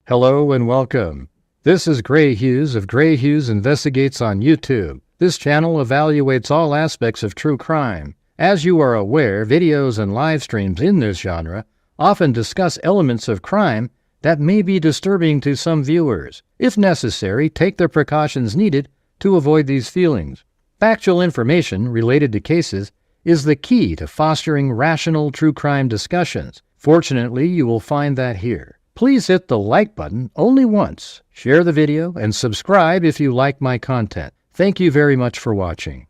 Hello and welcome. This is Gray Hughes of Gray Hughes Investigates on YouTube. This channel evaluates all aspects of true crime. As you are aware, videos and live streams in this genre often discuss elements of crime that may be disturbing to some viewers. If necessary, take the precautions needed to avoid these feelings. Factual information related to cases is the key to fostering rational true crime discussions. Fortunately, you will find that here. Please hit the like button only once, share the video, and subscribe if you like my content. Thank you very much for watching.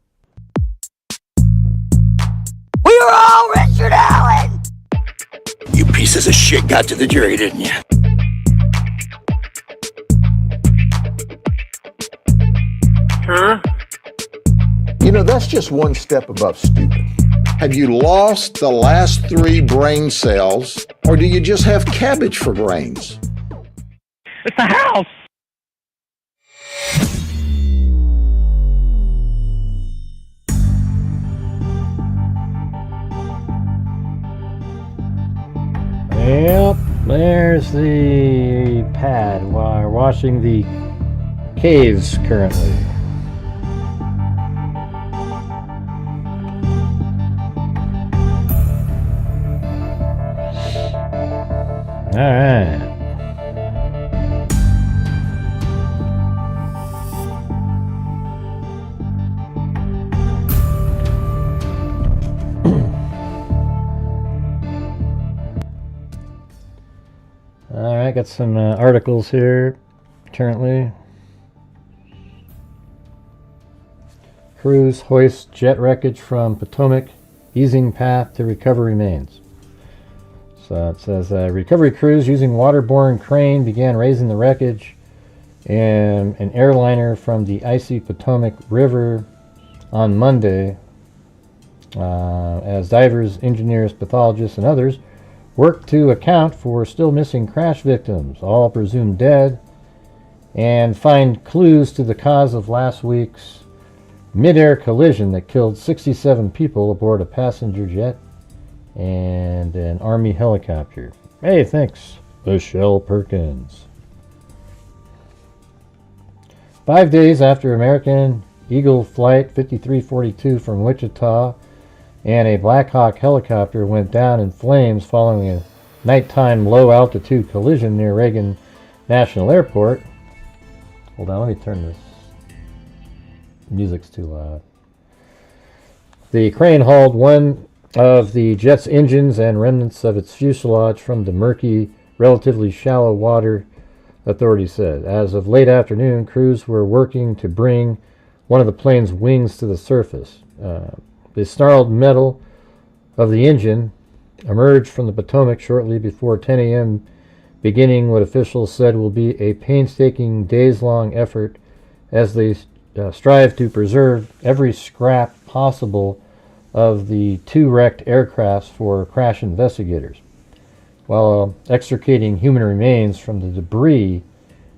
We were all Richard Allen! You pieces of shit got to the jury, didn't you? Huh? You know, that's just one step above stupid. Have you lost the last 3 brain cells, or do you just have cabbage for brains? It's a house! Yep, there's the pad while we're watching the caves currently. All right. All right, got some articles here currently. Crews hoist jet wreckage from Potomac, easing path to recover remains. So it says recovery crews using waterborne crane began raising the wreckage and an airliner from the icy Potomac River on Monday as divers, engineers, pathologists, and others worked to account for still missing crash victims, all presumed dead, and find clues to the cause of last week's midair collision that killed 67 people aboard a passenger jet and an Army helicopter. Hey, thanks, Michelle Perkins. 5 days after American Eagle Flight 5342 from Wichita and a Black Hawk helicopter went down in flames following a nighttime low-altitude collision near Reagan National Airport. Hold on, let me turn this. Music's too loud. The crane hauled one of the jet's engines and remnants of its fuselage from the murky, relatively shallow water, authorities said. As of late afternoon, crews were working to bring one of the plane's wings to the surface. The snarled metal of the engine emerged from the Potomac shortly before 10 a.m., beginning what officials said will be a painstaking days-long effort as they strive to preserve every scrap possible of the 2 wrecked aircrafts for crash investigators, while extricating human remains from the debris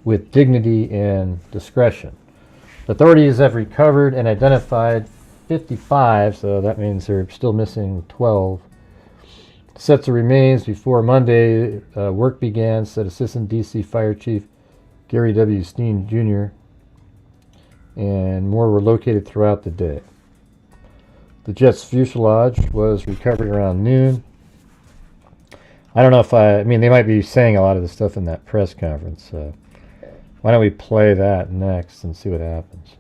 with dignity and discretion. Authorities have recovered and identified 55, so that means they're still missing 12 sets of remains before Monday work began, said Assistant DC Fire Chief Gary W. Steen Jr., and more were located throughout the day. The jet's fuselage was recovered around noon. I don't know if I mean, they might be saying a lot of the stuff in that press conference. Why don't we play that next and see what happens?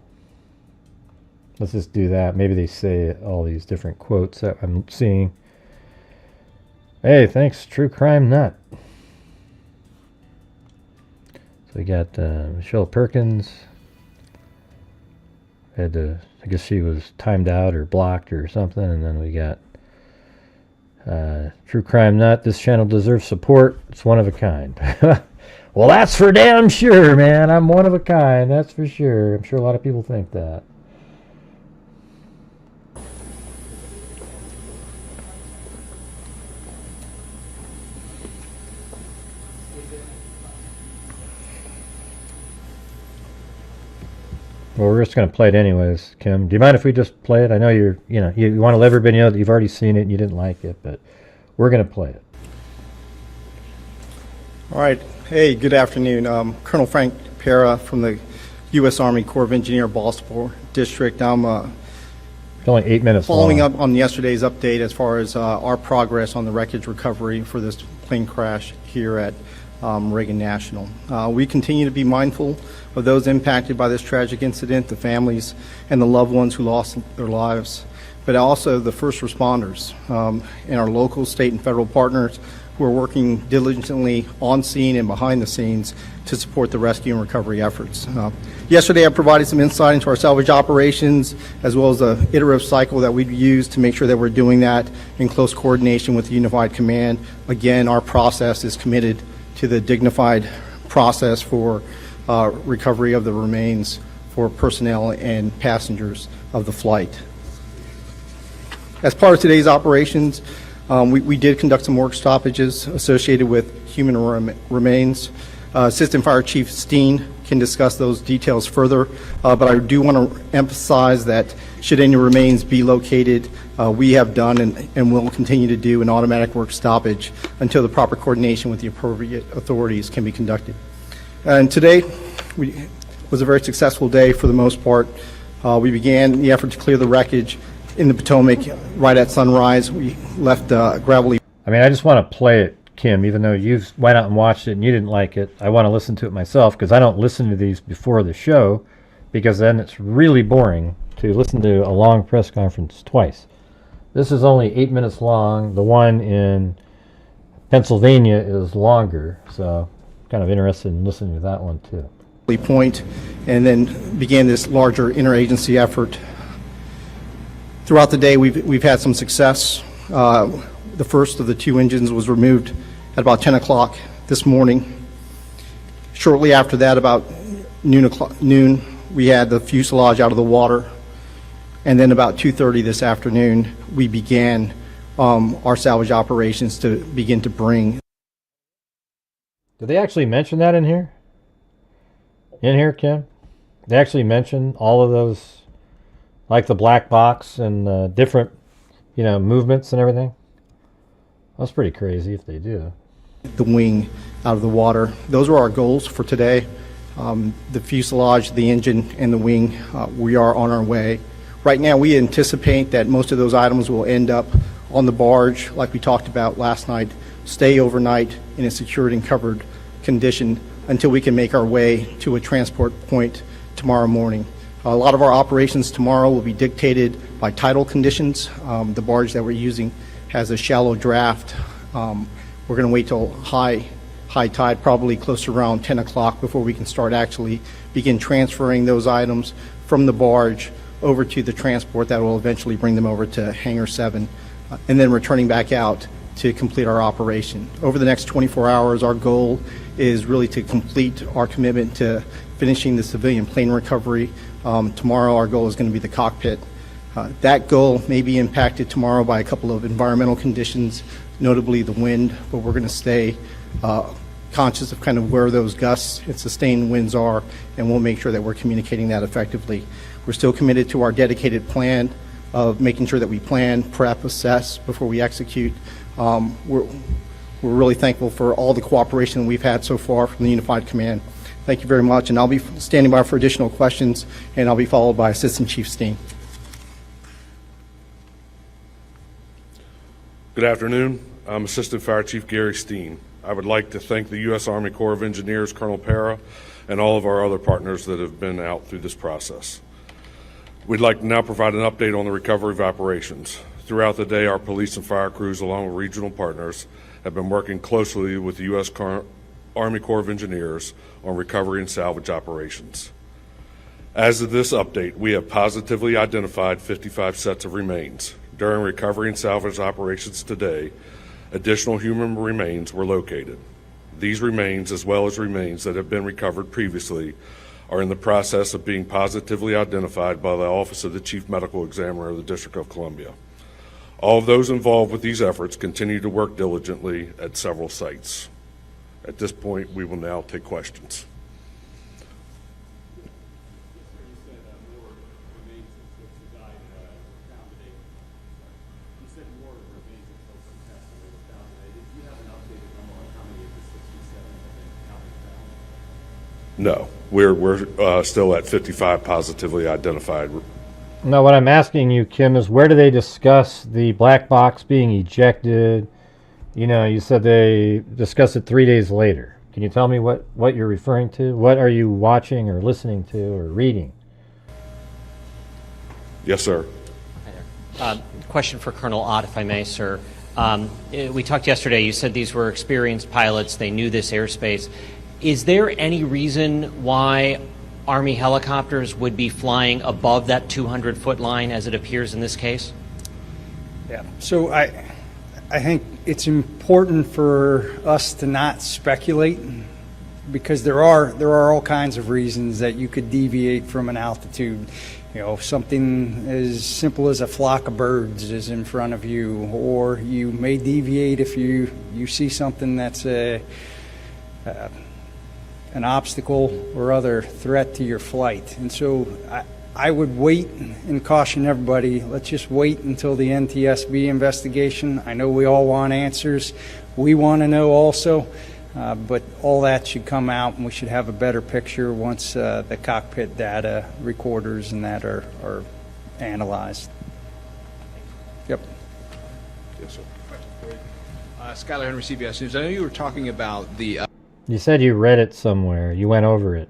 Let's just do that. Maybe they say all these different quotes that I'm seeing. Hey, thanks, True Crime Nut. So we got Michelle Perkins. Had to, I guess she was timed out or blocked or something, and then we got True Crime Nut. This channel deserves support. It's one of a kind. Well, that's for damn sure, man. I'm one of a kind, that's for sure. I'm sure a lot of people think that. Well, we're just going to play it anyways, Kim. Do you mind if we just play it? I know you want to let everybody know that you've already seen it and you didn't like it, but we're going to play it. All right. Hey, good afternoon. Colonel Frank Pera from the U.S. Army Corps of Engineer, Baltimore District. I'm It's only 8 minutes following long. up on yesterday's update as far as our progress on the wreckage recovery for this plane crash here at Reagan National. We continue to be mindful of those impacted by this tragic incident, the families and the loved ones who lost their lives, but also the first responders and our local, state, and federal partners who are working diligently on scene and behind the scenes to support the rescue and recovery efforts. Yesterday I provided some insight into our salvage operations as well as the iterative cycle that we've used to make sure that we're doing that in close coordination with the Unified Command. Again, our process is committed to the dignified process for recovery of the remains for personnel and passengers of the flight. As part of today's operations, we did conduct some work stoppages associated with human remains. Assistant Fire Chief Steen can discuss those details further, but I do want to emphasize that should any remains be located, we have done and will continue to do an automatic work stoppage until the proper coordination with the appropriate authorities can be conducted. And today was a very successful day for the most part. We began the effort to clear the wreckage in the Potomac right at sunrise. We left gravelly. I mean, I just want to play it, Kim, even though you went out and watched it and you didn't like it. I want to listen to it myself because I don't listen to these before the show because then it's really boring to listen to a long press conference twice. This is only 8 minutes long. The one in Pennsylvania is longer, so kind of interested in listening to that one too. Point, and then began this larger interagency effort. Throughout the day, we've had some success. The first of the two engines was removed at about 10 o'clock this morning. Shortly after that, about noon, we had the fuselage out of the water. And then about 2:30 this afternoon, we began our salvage operations to begin to bring. Did they actually mention that in here? In here, Kim? They actually mention all of those, like the black box and different, movements and everything? That's pretty crazy if they do. The wing out of the water. Those are our goals for today. The fuselage, the engine, and the wing, we are on our way. Right now, we anticipate that most of those items will end up on the barge, like we talked about last night, stay overnight in a secured and covered condition until we can make our way to a transport point tomorrow morning. A lot of our operations tomorrow will be dictated by tidal conditions. The barge that we're using has a shallow draft. We're going to wait till high tide, probably close to around 10 o'clock before we can start actually begin transferring those items from the barge over to the transport that will eventually bring them over to Hangar 7, and then returning back out to complete our operation. Over the next 24 hours, our goal is really to complete our commitment to finishing the civilian plane recovery. Tomorrow, our goal is going to be the cockpit. That goal may be impacted tomorrow by a couple of environmental conditions, notably the wind, but we're going to stay conscious of kind of where those gusts and sustained winds are, and we'll make sure that we're communicating that effectively. We're still committed to our dedicated plan of making sure that we plan, prep, assess before we execute. We're really thankful for all the cooperation we've had so far from the Unified Command. Thank you very much, and I'll be standing by for additional questions, and I'll be followed by Assistant Chief Steen. Good afternoon. I'm Assistant Fire Chief Gary Steen. I would like to thank the U.S. Army Corps of Engineers, Colonel Pera, and all of our other partners that have been out through this process. We'd like to now provide an update on the recovery of operations. Throughout the day, our police and fire crews, along with regional partners, have been working closely with the U.S. Army Corps of Engineers on recovery and salvage operations. As of this update, we have positively identified 55 sets of remains. During recovery and salvage operations today, additional human remains were located. These remains, as well as remains that have been recovered previously, are in the process of being positively identified by the Office of the Chief Medical Examiner of the District of Columbia. All of those involved with these efforts continue to work diligently at several sites. At this point, we will now take questions. No, we're still at 55 positively identified. No, what I'm asking you, Kim, is where do they discuss the black box being ejected? You know, you said they discuss it 3 days later. Can you tell me what you're referring to? What are you watching or listening to or reading? Yes, sir. Question for Colonel Ott, if I may, sir. We talked yesterday, you said these were experienced pilots, they knew this airspace. Is there any reason why Army helicopters would be flying above that 200-foot line as it appears in this case? Yeah, so I think it's important for us to not speculate, because there are all kinds of reasons that you could deviate from an altitude. You know, something as simple as a flock of birds is in front of you, or you may deviate if you see something that's an obstacle or other threat to your flight. And so I would wait and caution everybody, let's just wait until the NTSB investigation. I know we all want answers. We want to know also. But all that should come out, and we should have a better picture once the cockpit data recorders and that are analyzed. Yep. Yes, sir. Skylar Henry, CBS News. I know you were talking about the... You said you read it somewhere. You went over it.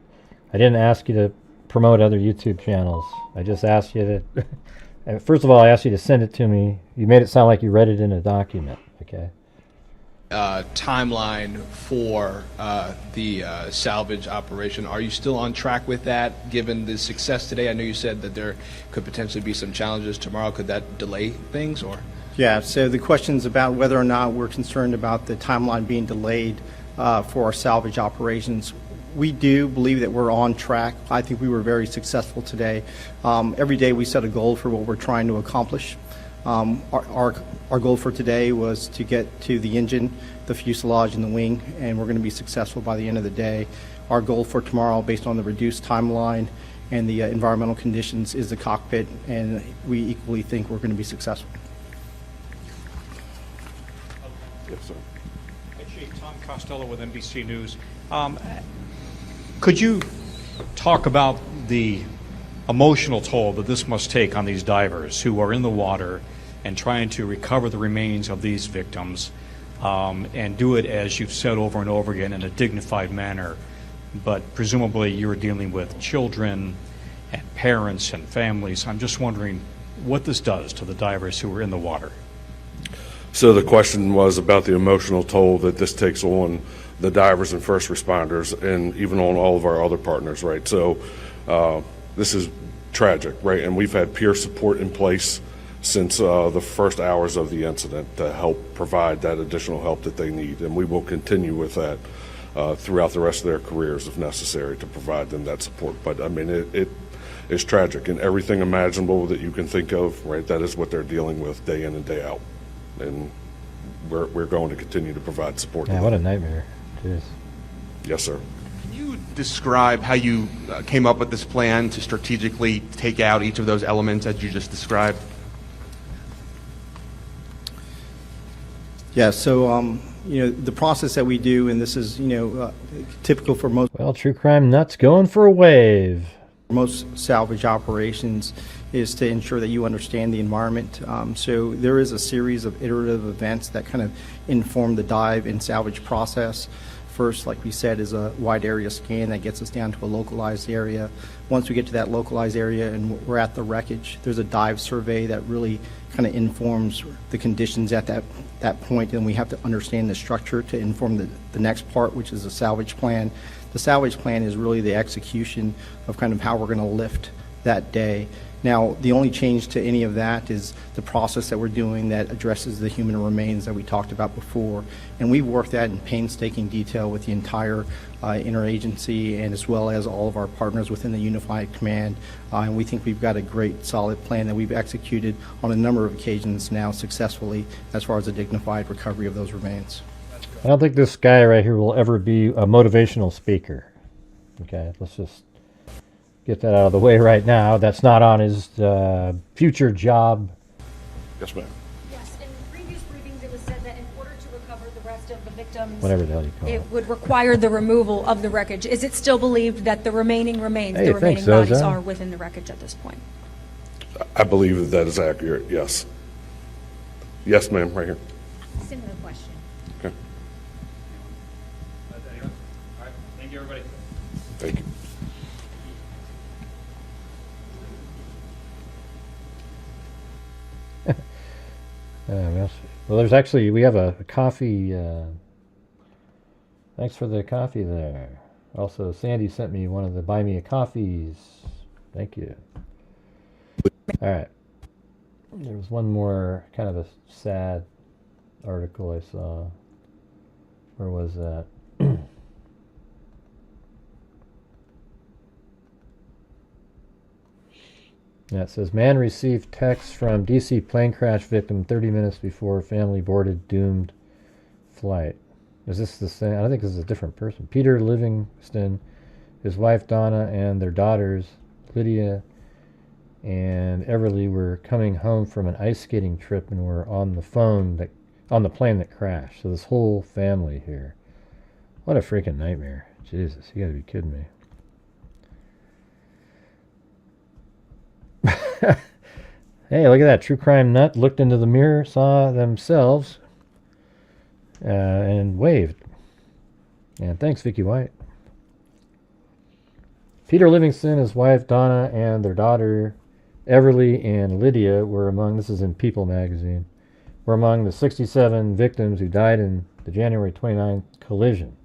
I didn't ask you to promote other YouTube channels. I just asked you to... First of all, I asked you to send it to me. You made it sound like you read it in a document, okay? Timeline for the salvage operation. Are you still on track with that, given the success today? I know you said that there could potentially be some challenges tomorrow. Could that delay things, or? Yeah, so the question's about whether or not we're concerned about the timeline being delayed for our salvage operations. We do believe that we're on track. I think we were very successful today. Every day we set a goal for what we're trying to accomplish. Our goal for today was to get to the engine, the fuselage, and the wing, and we're going to be successful by the end of the day. Our goal for tomorrow, based on the reduced timeline and the environmental conditions, is the cockpit, and we equally think we're going to be successful. Yes, sir. Chief Tom Costello with NBC News. Could you talk about the emotional toll that this must take on these divers who are in the water and trying to recover the remains of these victims, and do it, as you've said over and over again, in a dignified manner? But presumably you're dealing with children and parents and families. I'm just wondering what this does to the divers who are in the water. So the question was about the emotional toll that this takes on the divers and first responders, and even on all of our other partners, right? So this is tragic, right? And we've had peer support in place since the first hours of the incident to help provide that additional help that they need, and we will continue with that throughout the rest of their careers if necessary to provide them that support. But I mean, it is tragic, and everything imaginable that you can think of, right? That is what they're dealing with day in and day out, and we're going to continue to provide support. Yeah, what a nightmare. Jeez. Yes, sir. Can you describe how you came up with this plan to strategically take out each of those elements as you just described? Yeah, so the process that we do, and this is typical for most Well, True Crime Nuts going for a wave. most salvage operations, is to ensure that you understand the environment. So there is a series of iterative events that kind of inform the dive and salvage process. First, like we said, is a wide area scan that gets us down to a localized area. Once we get to that localized area and we're at the wreckage, there's a dive survey that really kind of informs the conditions at that point, and we have to understand the structure to inform the next part, which is a salvage plan. The salvage plan is really the execution of kind of how we're going to lift that day. Now, the only change to any of that is the process that we're doing that addresses the human remains that we talked about before. And we've worked that in painstaking detail with the entire interagency, and as well as all of our partners within the Unified Command. And we think we've got a great, solid plan that we've executed on a number of occasions now successfully as far as the dignified recovery of those remains. I don't think this guy right here will ever be a motivational speaker. Okay, let's just get that out of the way right now. That's not on his future job. Yes, ma'am. Yes, in previous briefings it was said that in order to recover the rest of the victims, whatever the hell you call it. it would require the removal of the wreckage. Is it still believed that the remaining remains, Hey, the thanks, remaining Zozo. bodies are within the wreckage at this point? I believe that that is accurate, yes. Yes, ma'am, right here. Similar question. Okay, Thank you, everybody. thank you. Well, there's actually, we have a coffee. Thanks for the coffee there. Also, Sandy sent me one of the Buy Me a Coffees. Thank you. All right. There was one more kind of a sad article I saw. Where was that? Yeah, it says, man received text from D.C. plane crash victim 30 minutes before family boarded doomed flight. Is this the same? I don't think this is a different person. Peter Livingston, his wife Donna, and their daughters Lydia and Everly were coming home from an ice skating trip and were on the plane that crashed. So this whole family here. What a freaking nightmare. Jesus, you gotta be kidding me. Hey, look at that. True crime nut looked into the mirror, saw themselves, and waved. And thanks, Vicky White. Peter Livingston, his wife Donna, and their daughter Everly and Lydia were among, this is in People magazine, were among the 67 victims who died in the January 29th collision.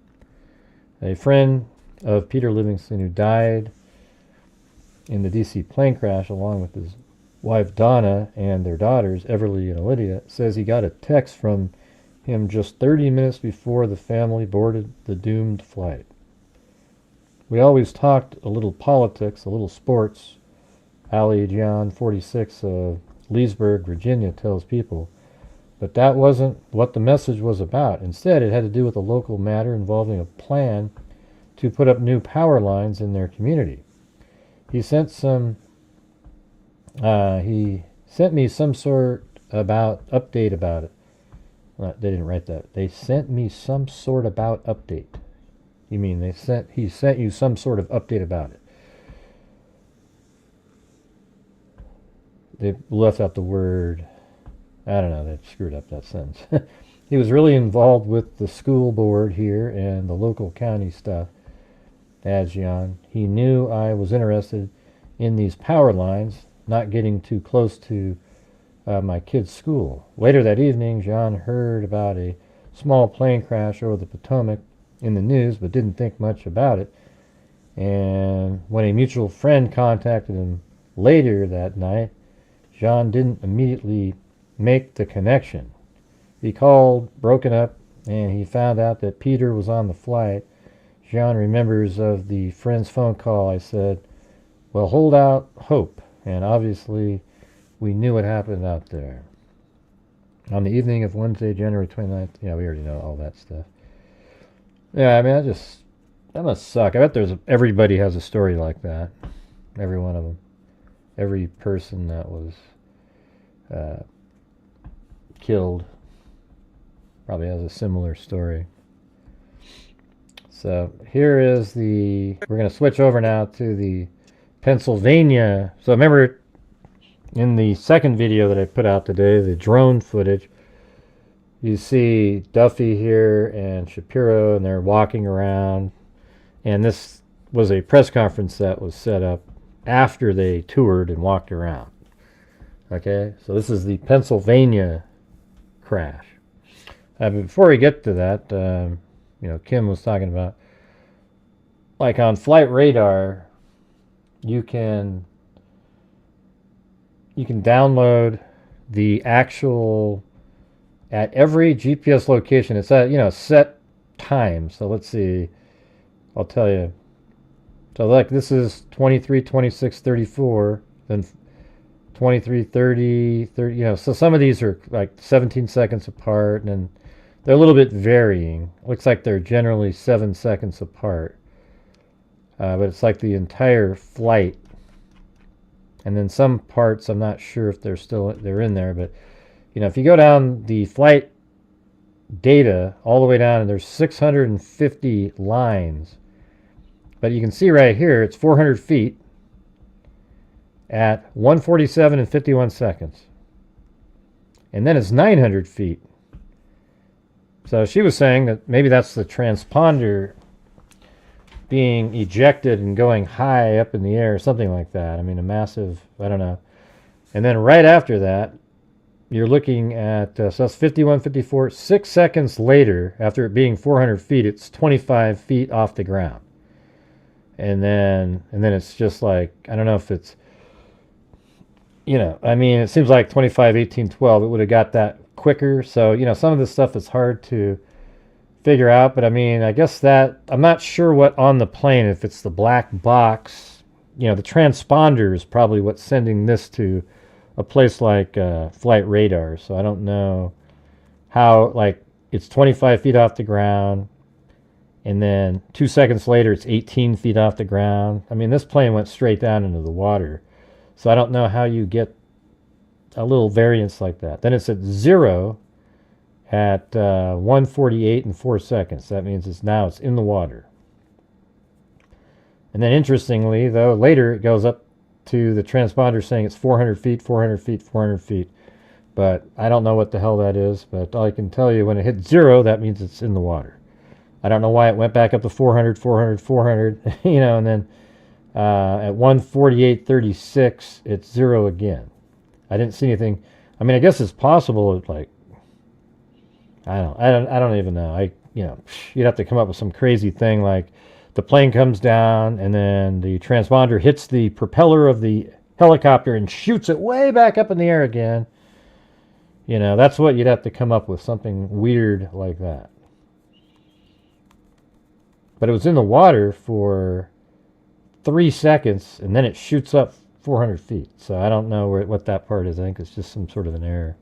A friend of Peter Livingston who died in the D.C. plane crash along with his wife Donna and their daughters Everly and Lydia says he got a text from him just 30 minutes before the family boarded the doomed flight. We always talked a little politics, a little sports, Allie John 46 of Leesburg, Virginia tells People, but that wasn't what the message was about. Instead, it had to do with a local matter involving a plan to put up new power lines in their community. He sent me some sort about update about it. They didn't write that. They sent me some sort about update. You mean he sent you some sort of update about it? They left out the word. I don't know. They screwed up that sentence. He was really involved with the school board here and the local county stuff. Adds Jan. He knew I was interested in these power lines, not getting too close to my kid's school. Later that evening, John heard about a small plane crash over the Potomac in the news, but didn't think much about it. And when a mutual friend contacted him later that night, John didn't immediately make the connection. He called, broken up, and he found out that Peter was on the flight. John remembers of the friend's phone call. I said, well, hold out hope. And obviously, we knew what happened out there. On the evening of Wednesday, January 29th, yeah, we already know all that stuff. Yeah, I mean, that must suck. I bet everybody has a story like that. Every one of them. Every person that was killed probably has a similar story. So here is we're going to switch over now to the Pennsylvania. So remember in the second video that I put out today, the drone footage, you see Duffy here and Shapiro, and they're walking around. And this was a press conference that was set up after they toured and walked around. Okay, so this is the Pennsylvania crash. But before we get to that, Kim was talking about, like on flight radar, you can download the actual, at every GPS location, it's at set time. So let's see, I'll tell you. So like this is 23, 26, 34, then 23, 30, 30, so some of these are like 17 seconds apart, and they're a little bit varying. Looks like they're generally 7 seconds apart. But it's like the entire flight. And then some parts, I'm not sure if they're in there, but if you go down the flight data all the way down, and there's 650 lines. But you can see right here, it's 400 feet at 147 and 51 seconds. And then it's 900 feet. So she was saying that maybe that's the transponder being ejected and going high up in the air, something like that. I mean, a massive, I don't know. And then right after that, you're looking at, so that's 51, 54. 6 seconds later, after it being 400 feet, it's 25 feet off the ground. And then it's just like, I don't know if it's, you know, I mean, it seems like 25, 18, 12, it would have got that quicker. So, you know, some of this stuff is hard to figure out. But I mean, I guess that, I'm not sure what on the plane, if it's the black box, you know, the transponder is probably what's sending this to a place like flight radar. So I don't know how, like, it's 25 feet off the ground. And then 2 seconds later, it's 18 feet off the ground. I mean, this plane went straight down into the water. So I don't know how you get a little variance like that. Then it's at 0 at 148 and 4 seconds. That means it's in the water. And then interestingly, though, later it goes up to the transponder saying it's 400 feet, 400 feet, 400 feet. But I don't know what the hell that is. But I can tell you when it hits 0, that means it's in the water. I don't know why it went back up to 400, 400, 400, you know, and then at 148.36, it's 0 again. I didn't see anything. I mean, I guess it's possible. Like, I don't even know. You know, you'd have to come up with some crazy thing like the plane comes down and then the transponder hits the propeller of the helicopter and shoots it way back up in the air again. You know, that's what you'd have to come up with, something weird like that. But it was in the water for 3 seconds, and then it shoots up 400 feet. So I don't know what that part is. I think it's just some sort of an error.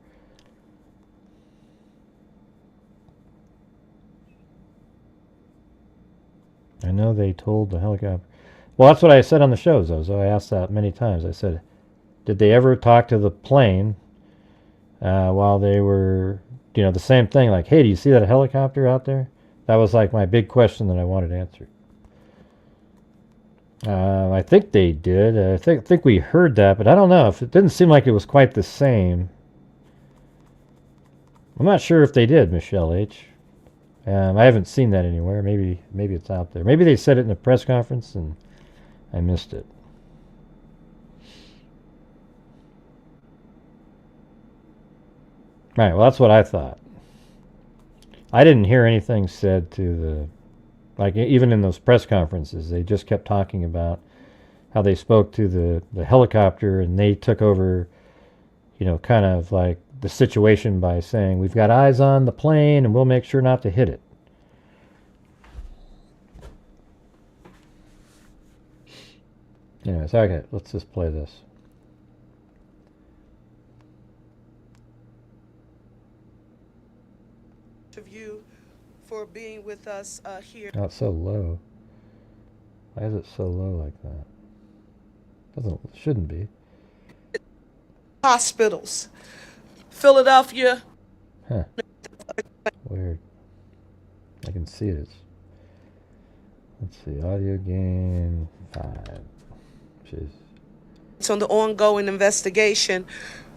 I know they told the helicopter. Well, that's what I said on the shows, though. So I asked that many times. I said, did they ever talk to the plane while they were, you know, the same thing? Like, hey, do you see that helicopter out there? That was like my big question that I wanted answered. I think they did. I think we heard that, but I don't know. If it didn't seem like it was quite the same. I'm not sure if they did, Michelle H. I haven't seen that anywhere. Maybe it's out there. Maybe they said it in a press conference and I missed it. Right, well, that's what I thought. I didn't hear anything said to the, like, even in those press conferences, they just kept talking about how they spoke to the helicopter and they took over, you know, kind of like the situation by saying, we've got eyes on the plane and we'll make sure not to hit it. Anyways, okay, let's just play this. Of you for being with us here. Oh, it's so low. Why is it so low like that? Shouldn't be. Hospitals, Philadelphia. Huh. Weird. I can see it. Let's see. Audio gain 5. Jeez. It's on the ongoing investigation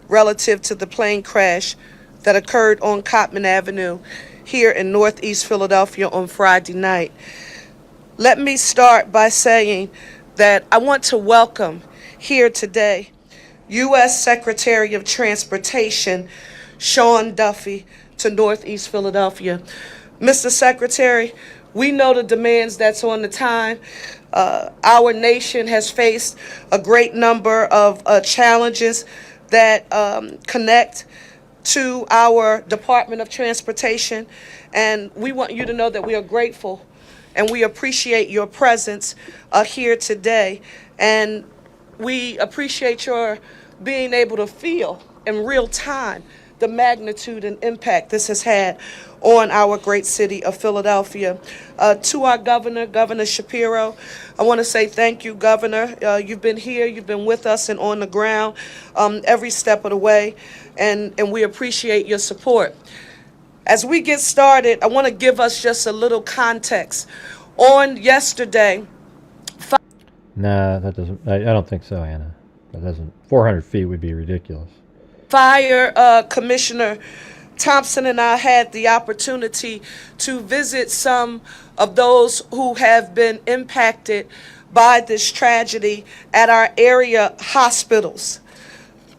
relative to the plane crash that occurred on Cottman Avenue here in Northeast Philadelphia on Friday night. Let me start by saying that I want to welcome here today U.S. Secretary of Transportation Sean Duffy to Northeast Philadelphia. Mr. Secretary, we know the demands that's on the time. Our nation has faced a great number of challenges that connect to our Department of Transportation, and we want you to know that we are grateful and we appreciate your presence here today, and we appreciate your being able to feel in real time the magnitude and impact this has had on our great city of Philadelphia. To our governor, Governor Shapiro, I want to say thank you, Governor. You've been here, you've been with us and on the ground every step of the way, and we appreciate your support. As we get started, I want to give us just a little context. On yesterday, Nah, that doesn't. I don't think so, Anna. That doesn't. 400 feet would be ridiculous. Fire Commissioner Thompson and I had the opportunity to visit some of those who have been impacted by this tragedy at our area hospitals.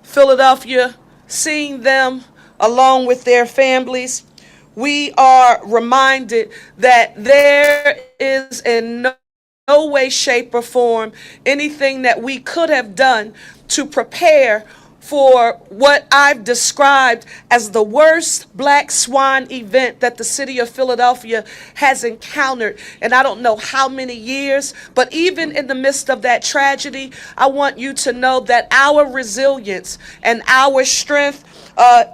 Philadelphia, seeing them along with their families, we are reminded that there is in no way, shape, or form anything that we could have done to prepare for what I've described as the worst black swan event that the city of Philadelphia has encountered in I don't know how many years. But even in the midst of that tragedy, I want you to know that our resilience and our strength,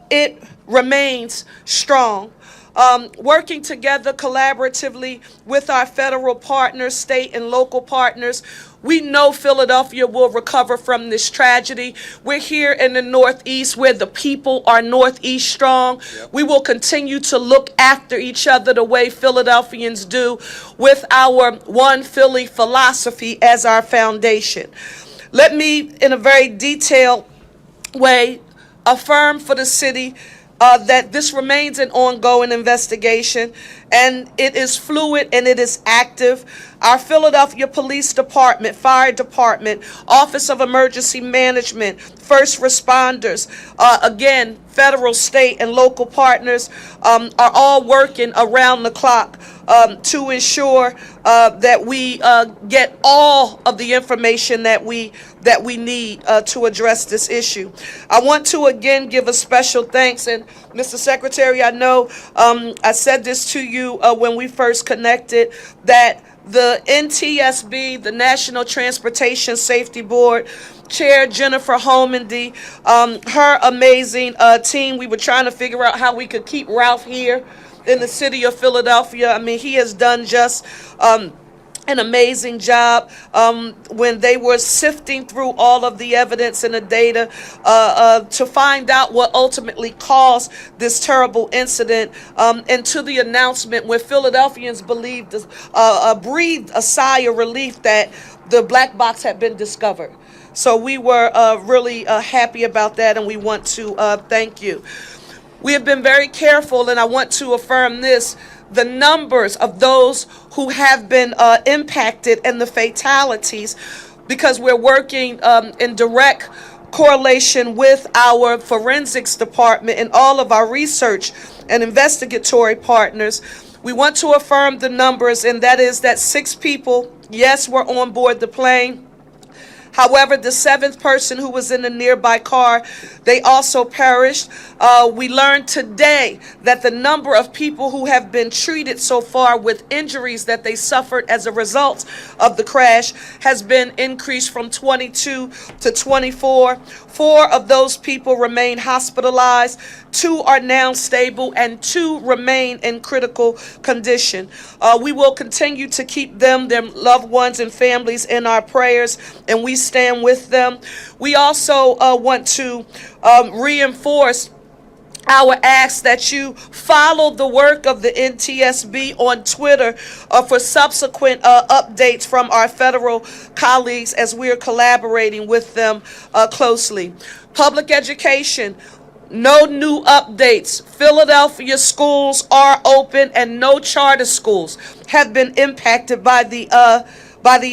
it remains strong. Working together collaboratively with our federal partners, state and local partners, we know Philadelphia will recover from this tragedy. We're here in the Northeast where the people are Northeast strong. Yep. We will continue to look after each other the way Philadelphians do with our One Philly philosophy as our foundation. Let me, in a very detailed way, affirm for the city that this remains an ongoing investigation, and it is fluid and it is active. Our Philadelphia Police Department, Fire Department, Office of Emergency Management, first responders, again, federal, state, and local partners are all working around the clock to ensure that we get all of the information that we need to address this issue. I want to again give a special thanks, and Mr. Secretary, I know I said this to you when we first connected, that the NTSB, the National Transportation Safety Board, Chair Jennifer Holmandy, her amazing team. We were trying to figure out how we could keep Ralph here in the city of Philadelphia. I mean, he has done just an amazing job when they were sifting through all of the evidence and the data to find out what ultimately caused this terrible incident, and to the announcement where Philadelphians breathed a sigh of relief that the black box had been discovered. So we were really happy about that, and we want to thank you. We have been very careful, and I want to affirm this, the numbers of those who have been impacted and the fatalities, because we're working in direct correlation with our forensics department and all of our research and investigatory partners. We want to affirm the numbers, and that is that 6 people, yes, were on board the plane. However, the 7th person who was in a nearby car, they also perished. We learned today that the number of people who have been treated so far with injuries that they suffered as a result of the crash has been increased from 22 to 24. 4 of those people remain hospitalized. 2 are now stable, and 2 remain in critical condition. We will continue to keep them, their loved ones and families in our prayers, and we stand with them. We also want to reinforce our ask that you follow the work of the NTSB on Twitter for subsequent updates from our federal colleagues as we are collaborating with them closely. Public education. No new updates. Philadelphia schools are open, and no charter schools have been impacted by the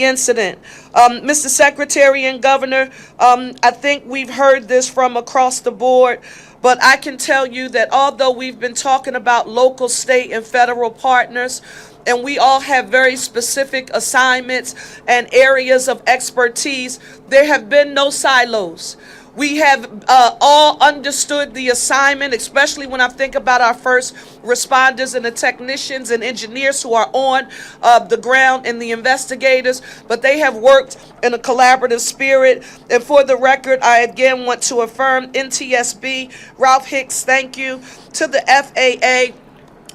incident. Mr. Secretary and Governor, I think we've heard this from across the board, but I can tell you that although we've been talking about local, state, and federal partners, and we all have very specific assignments and areas of expertise, there have been no silos. We have all understood the assignment, especially when I think about our first responders and the technicians and engineers who are on the ground and the investigators, but they have worked in a collaborative spirit. And for the record, I again want to affirm NTSB, Ralph Hicks, thank you. To the FAA,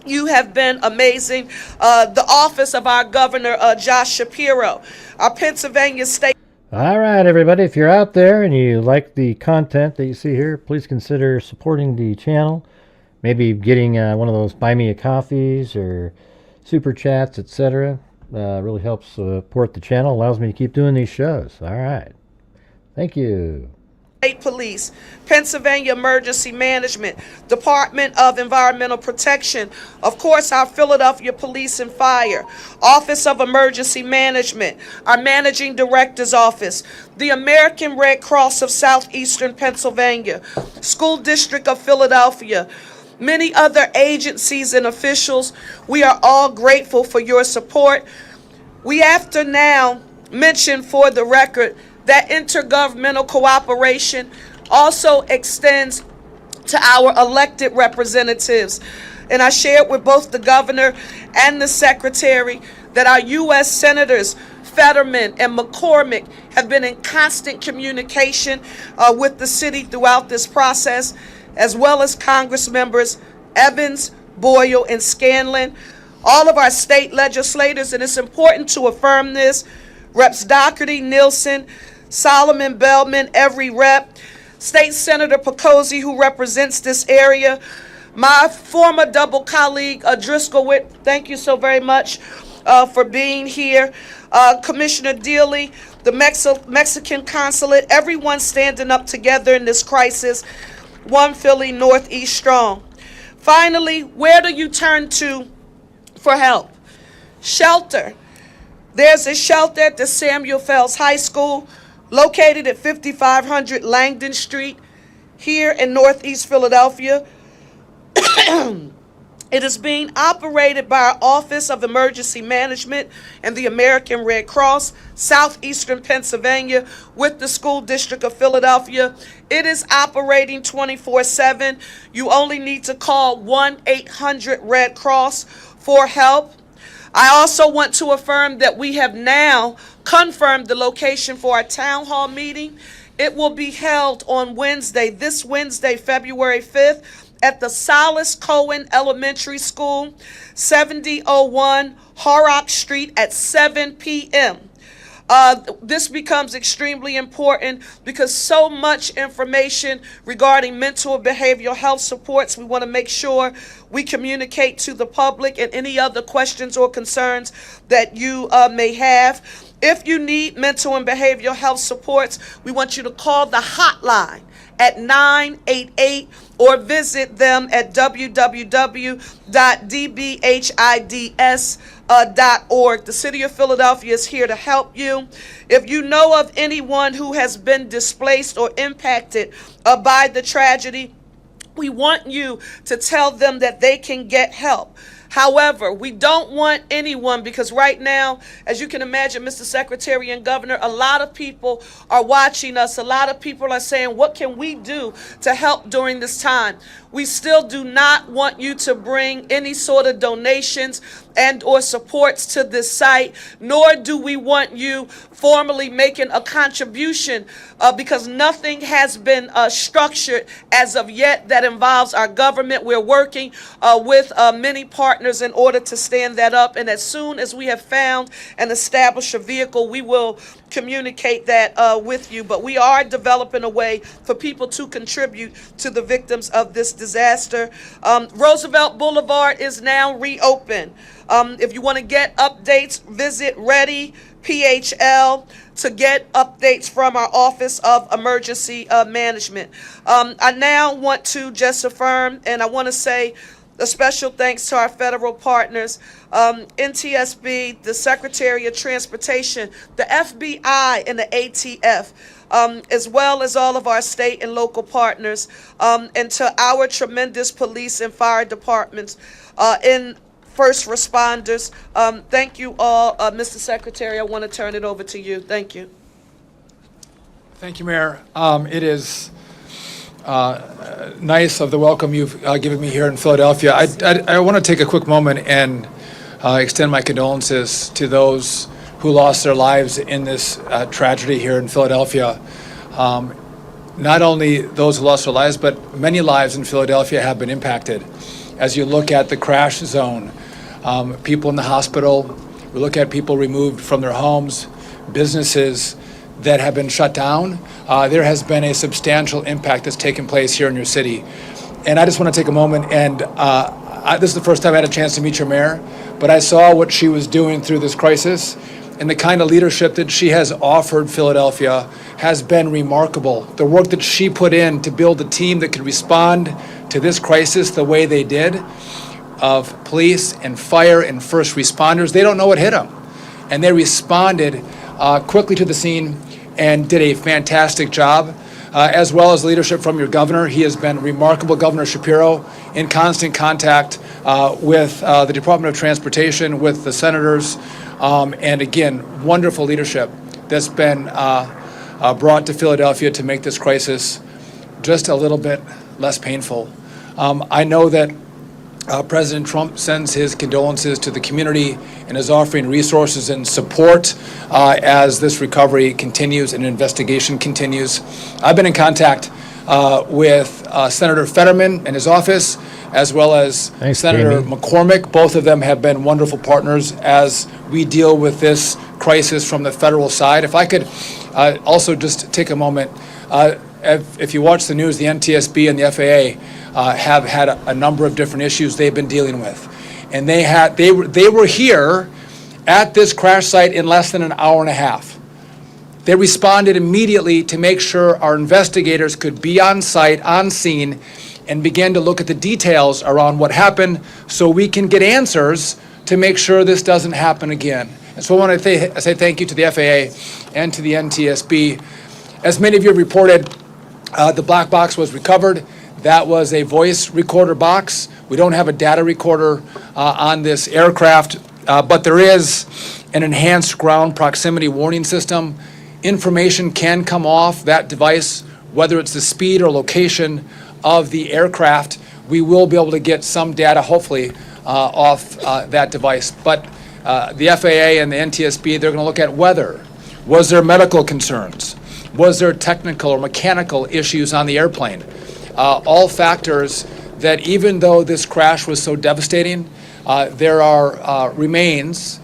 you have been amazing. The office of our governor, Josh Shapiro, our Pennsylvania State. All right, everybody, if you're out there and you like the content that you see here, please consider supporting the channel maybe getting one of those buy me a coffees or super chats, etc. Really helps support the channel, allows me to keep doing these shows. All right. Thank you. State Police, Pennsylvania Emergency Management, Department of Environmental Protection, of course, our Philadelphia Police and Fire, Office of Emergency Management, our Managing Director's Office, the American Red Cross of Southeastern Pennsylvania, School District of Philadelphia, many other agencies and officials. We are all grateful for your support. We have to now mention for the record that intergovernmental cooperation also extends to our elected representatives. And I shared with both the governor and the secretary that our U.S. senators, Fetterman and McCormick, have been in constant communication with the city throughout this process, as well as Congress members Evans, Boyle, and Scanlon, all of our state legislators, and it's important to affirm this, Reps Doherty, Nielsen, Solomon, Bellman, every rep, State Senator Picozzi, who represents this area, my former double colleague, Driscoll, thank you so very much for being here, Commissioner Dealey, the Mexican consulate, everyone standing up together in this crisis, one Philly Northeast strong. Finally, where do you turn to for help? Shelter. There's a shelter at the Samuel Fells High School, located at 5500 Langdon Street, here in Northeast Philadelphia. It is being operated by our Office of Emergency Management and the American Red Cross, Southeastern Pennsylvania, with the School District of Philadelphia. It is operating 24/7. You only need to call 1-800-RED CROSS for help. I also want to affirm that we have now confirmed the location for our town hall meeting. It will be held on Wednesday, this Wednesday, February 5th, at the Silas Cohen Elementary School, 7001 Horrock Street at 7 p.m. This becomes extremely important because so much information regarding mental and behavioral health supports, we want to make sure we communicate to the public, and any other questions or concerns that you may have. If you need mental and behavioral health supports, we want you to call the hotline at 988 or visit them at www.dbhids.org. The City of Philadelphia is here to help you. If you know of anyone who has been displaced or impacted by the tragedy, we want you to tell them that they can get help. However, we don't want anyone, because right now, as you can imagine, Mr. Secretary and Governor, a lot of people are watching us. A lot of people are saying, what can we do to help during this time? We still do not want you to bring any sort of donations and or supports to this site, nor do we want you formally making a contribution because nothing has been structured as of yet that involves our government. We're working with many partners in order to stand that up, and as soon as we have found and established a vehicle, we will communicate that with you. But we are developing a way for people to contribute to the victims of this disaster. Roosevelt Boulevard is now reopened. If you want to get updates, visit Ready PHL to get updates from our Office of Emergency Management. I now want to just affirm, and I want to say a special thanks to our federal partners, NTSB, the Secretary of Transportation, the FBI, and the ATF, as well as all of our state and local partners, and to our tremendous police and fire departments and first responders. Thank you all. Mr. Secretary, I want to turn it over to you. Thank you. Thank you, Mayor. It is nice of the welcome you've given me here in Philadelphia. I want to take a quick moment and extend my condolences to those who lost their lives in this tragedy here in Philadelphia. Not only those who lost their lives, but many lives in Philadelphia have been impacted. As you look at the crash zone, people in the hospital, we look at people removed from their homes, businesses that have been shut down. There has been a substantial impact that's taken place here in your city. And I just want to take a moment, and this is the first time I had a chance to meet your mayor, but I saw what she was doing through this crisis, and the kind of leadership that she has offered Philadelphia has been remarkable. The work that she put in to build a team that could respond to this crisis the way they did, of police and fire and first responders, they don't know what hit them. And they responded quickly to the scene and did a fantastic job, as well as leadership from your governor. He has been remarkable, Governor Shapiro, in constant contact with the Department of Transportation, with the senators, and again, wonderful leadership that's been brought to Philadelphia to make this crisis just a little bit less painful. I know that President Trump sends his condolences to the community and is offering resources and support as this recovery continues and investigation continues. I've been in contact with Senator Fetterman and his office, as well as Senator Jamie. McCormick. Both of them have been wonderful partners as we deal with this crisis from the federal side. If I could also just take a moment, if you watch the news, the NTSB and the FAA have had a number of different issues they've been dealing with. And they were here at this crash site in less than an hour and a half. They responded immediately to make sure our investigators could be on site, on scene, and begin to look at the details around what happened so we can get answers to make sure this doesn't happen again. And so I want to say thank you to the FAA and to the NTSB. As many of you have reported, the black box was recovered. That was a voice recorder box. We don't have a data recorder on this aircraft, but there is an enhanced ground proximity warning system. Information can come off that device, whether it's the speed or location of the aircraft. We will be able to get some data, hopefully, off that device. But the FAA and the NTSB, they're going to look at weather. Was there medical concerns? Was there technical or mechanical issues on the airplane? All factors that, even though this crash was so devastating, there are remains,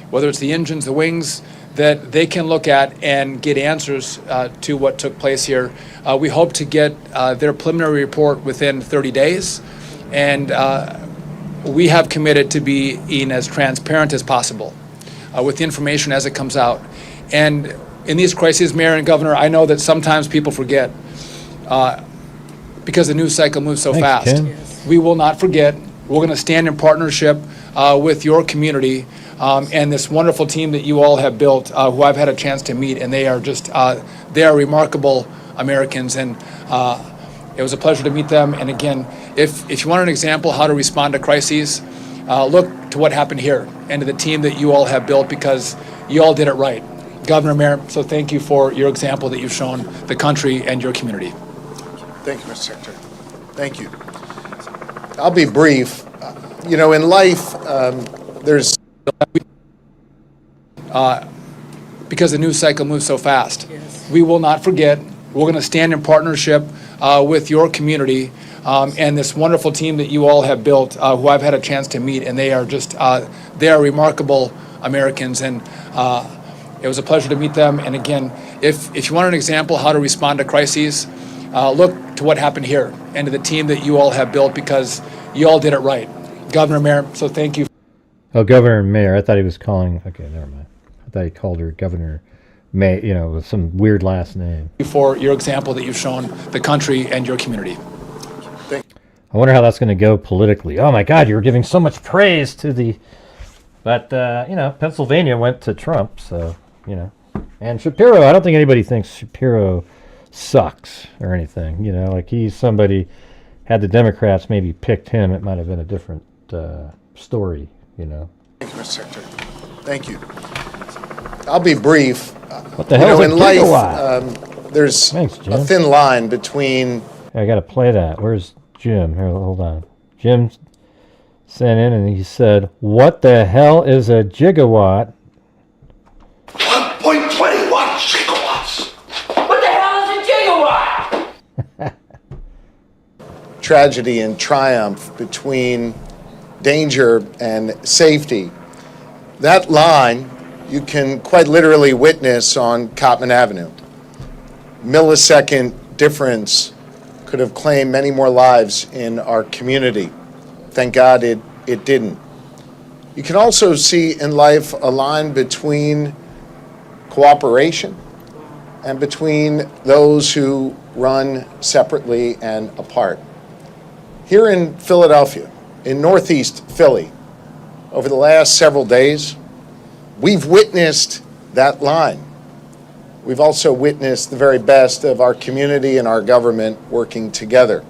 whether it's the engines, the wings, that they can look at and get answers to what took place here. We hope to get their preliminary report within 30 days, and we have committed to being as transparent as possible with the information as it comes out. And in these crises, Mayor and Governor, I know that sometimes people forget because the news cycle moves so fast. Tim. We will not forget. We're going to stand in partnership with your community and this wonderful team that you all have built, who I've had a chance to meet, and they are just, they are remarkable Americans, and it was a pleasure to meet them. And again, if you want an example how to respond to crises, look to what happened here and to the team that you all have built, because you all did it right. Governor, Mayor, so thank you for your example that you've shown the country and your community. Thank you, Mr. Secretary. Thank you. I'll be brief. You know, in life, there's... because the news cycle moves so fast. Yes. We will not forget. We're going to stand in partnership with your community and this wonderful team that you all have built, who I've had a chance to meet, and they are just, they are remarkable Americans, and it was a pleasure to meet them. And again, if you want an example how to respond to crises, look to what happened here and to the team that you all have built, because you all did it right. Governor, Mayor, so thank you. Oh, Governor and Mayor. I thought he was calling. Okay, never mind. I thought he called her Governor May, you know, with some weird last name. For your example that you've shown the country and your community. I wonder how that's going to go politically. Oh my God, you were giving so much praise to the... But, you know, Pennsylvania went to Trump, so, you know. And Shapiro, I don't think anybody thinks Shapiro sucks or anything. You know, like he's somebody, had the Democrats maybe picked him, it might have been a different story, you know. Thank you, Mr. Secretary. Thank you. I'll be brief. What the hell is in life, there's a thin line between... I got to play that. Where's Jim? Here, hold on. Jim sent in and he said, what the hell is a gigawatt? 1.21 gigawatts. What the hell is a gigawatt? Tragedy and triumph, between danger and safety. That line you can quite literally witness on Cottman Avenue. Millisecond difference could could have claimed many more lives in our community. Thank God it didn't. You can also see in life a line between cooperation and between those who run separately and apart. Here in Philadelphia, in Northeast Philly, over the last several days, we've witnessed that line. We've also witnessed the very best of our community and our government working together.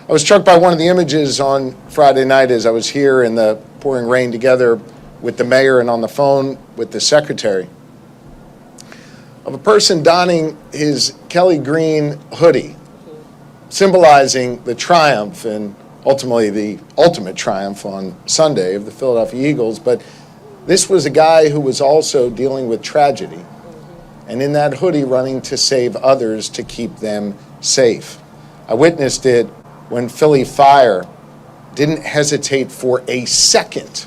I was struck by one of the images on Friday night as I was here in the pouring rain together with the mayor and on the phone with the secretary, of a person donning his Kelly green hoodie, symbolizing the triumph and ultimately the ultimate triumph on Sunday of the Philadelphia Eagles. But this was a guy who was also dealing with tragedy, and in that hoodie running to save others, to keep them safe. I witnessed it when Philly Fire didn't hesitate for a second,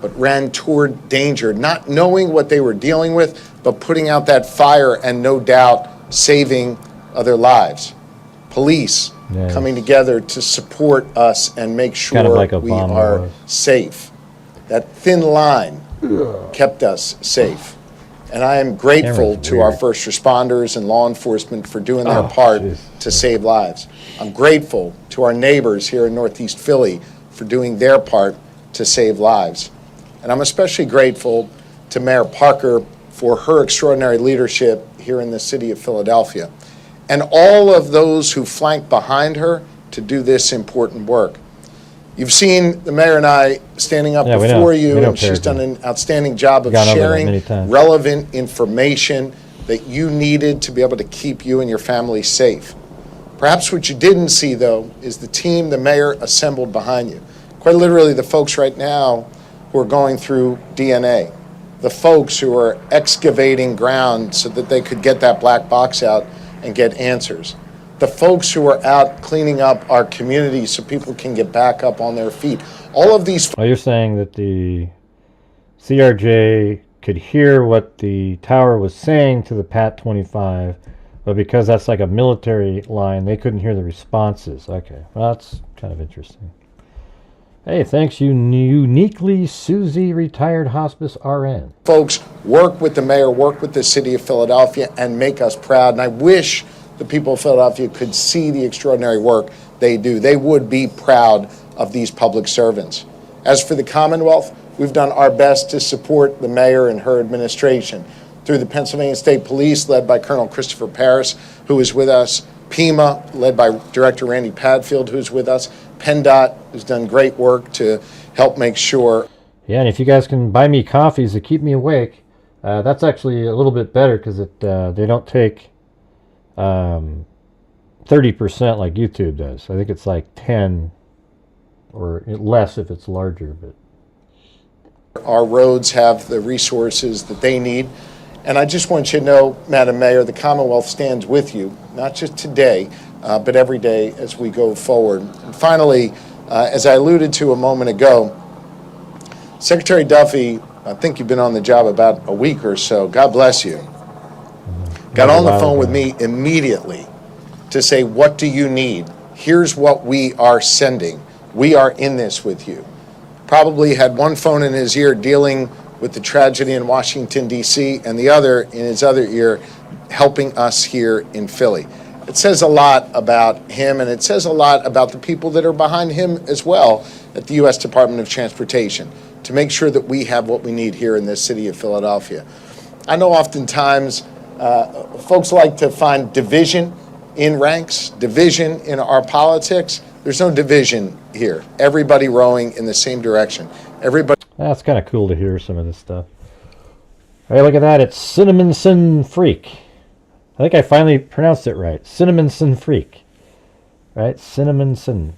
but ran toward danger, not knowing what they were dealing with, but putting out that fire and no doubt saving other lives. Police coming together to support us and make sure kind of like we Obama are was. safe. That thin line kept us safe. And I am grateful to our first responders and law enforcement for doing their part to save lives. I'm grateful to our neighbors here in Northeast Philly for doing their part to save lives. And I'm especially grateful to Mayor Parker for her extraordinary leadership here in the city of Philadelphia, and all of those who flank behind her to do this important work. You've seen the mayor and I standing up before you, and she's done an outstanding job of sharing relevant information that you needed to be able to keep you and your family safe. Perhaps what you didn't see, though, is the team the mayor assembled behind you. Quite literally, the folks right now who are going through DNA, the folks who are excavating ground so that they could get that black box out and get answers, the folks who are out cleaning up our community so people can get back up on their feet. All of these. Well, you're saying that the CRJ could hear what the tower was saying to the Pat 25, but because that's like a military line, they couldn't hear the responses. Okay, well, that's kind of interesting. Hey, thanks, you uniquely Susie retired hospice RN. Folks work with the mayor, work with the city of Philadelphia, and make us proud. And I wish the people of Philadelphia could see the extraordinary work they do. They would be proud of these public servants. As for the Commonwealth, we've done our best to support the mayor and her administration through the Pennsylvania State Police, led by Colonel Christopher Paris, who is with us, PEMA, led by Director Randy Padfield, who's with us, PennDOT, who's done great work to help make sure. Yeah, and if you guys can buy me coffees to keep me awake, that's actually a little bit better because they don't take 30% like YouTube does. I think it's like 10 or less if it's larger. But our roads have the resources that they need. And I just want you to know, Madam Mayor, the Commonwealth stands with you, not just today, but every day as we go forward. And finally, as I alluded to a moment ago, Secretary Duffy, I think you've been on the job about a week or so. God bless you. Got on the phone with me immediately to say, what do you need? Here's what we are sending. We are in this with you. Probably had one phone in his ear dealing with the tragedy in Washington, D.C., and the other in his other ear helping us here in Philly. It says a lot about him, and it says a lot about the people that are behind him as well at the U.S. Department of Transportation to make sure that we have what we need here in this city of Philadelphia. I know oftentimes folks like to find division in ranks, division in our politics. There's no division here. Everybody rowing in the same direction. Everybody. That's kind of cool to hear some of this stuff. All right, look at that. It's Cinnamon Sin Freak. I think I finally pronounced it right. Cinnamon Sin Freak. Right? Cinnamon Sin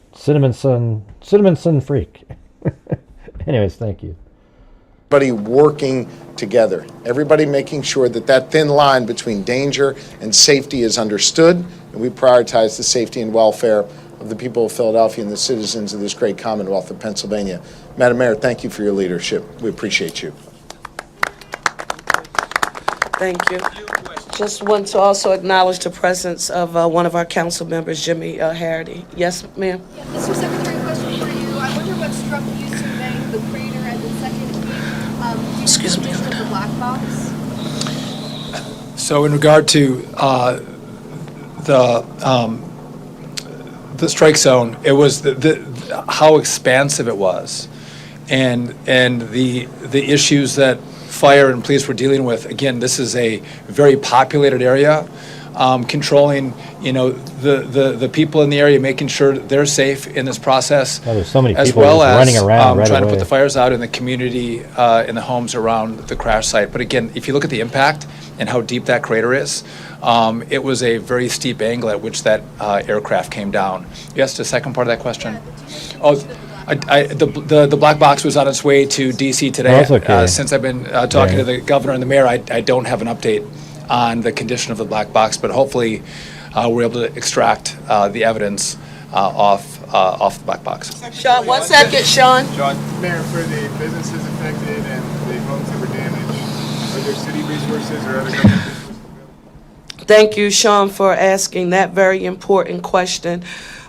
Freak. Anyways, thank you. Everybody working together. Everybody making sure that that thin line between danger and safety is understood, and we prioritize the safety and welfare of the people of Philadelphia and the citizens of this great Commonwealth of Pennsylvania. Madam Mayor, thank you for your leadership. We appreciate you. Thank you. Just want to also acknowledge the presence of one of our council members, Jimmy Harity. Yes, ma'am? Yeah, Mr. Secretary, question for you. I wonder what struck you surveying the crater and the second Excuse me. of the black box? So in regard to the strike zone, it was how expansive it was, and the issues that fire and police were dealing with. Again, this is a very populated area. Controlling, the people in the area, making sure that they're safe in this process, there's so many as people well just as running around right trying to away. put the fires out in the community, in the homes around the crash site. But again, if you look at the impact and how deep that crater is, it was a very steep angle at which that aircraft came down. Yes, the second part of that question? The black box was on its way to D.C. today. Oh, that's okay. Since I've been talking to the governor and the mayor, I don't have an update on the condition of the black box, but hopefully we're able to extract the evidence off the black box. Sean, 1 second, Sean. Mayor, for the businesses affected and the homes that were damaged, are there city resources or other government resources? Thank you, Sean, for asking that very important question.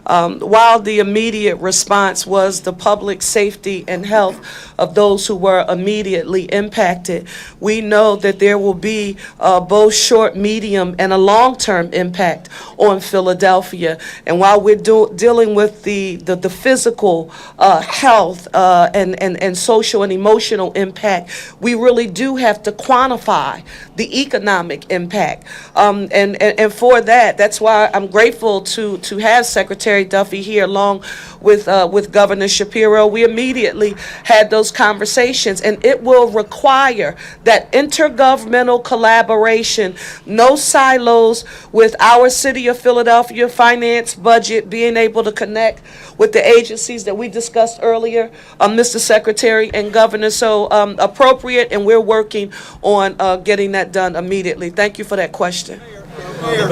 While the immediate response was the public safety and health of those who were immediately impacted, we know that there will be both short, medium, and a long-term impact on Philadelphia. And while we're dealing with the physical health and social and emotional impact, we really do have to quantify the economic impact. And for that's why I'm grateful to have Secretary Duffy here along with Governor Shapiro. We immediately had those conversations, and it will require that intergovernmental collaboration, no silos, with our City of Philadelphia finance budget being able to connect with the agencies that we discussed earlier, Mr. Secretary and Governor. So appropriate, and we're working on getting that done immediately. Thank you for that question. Mayor,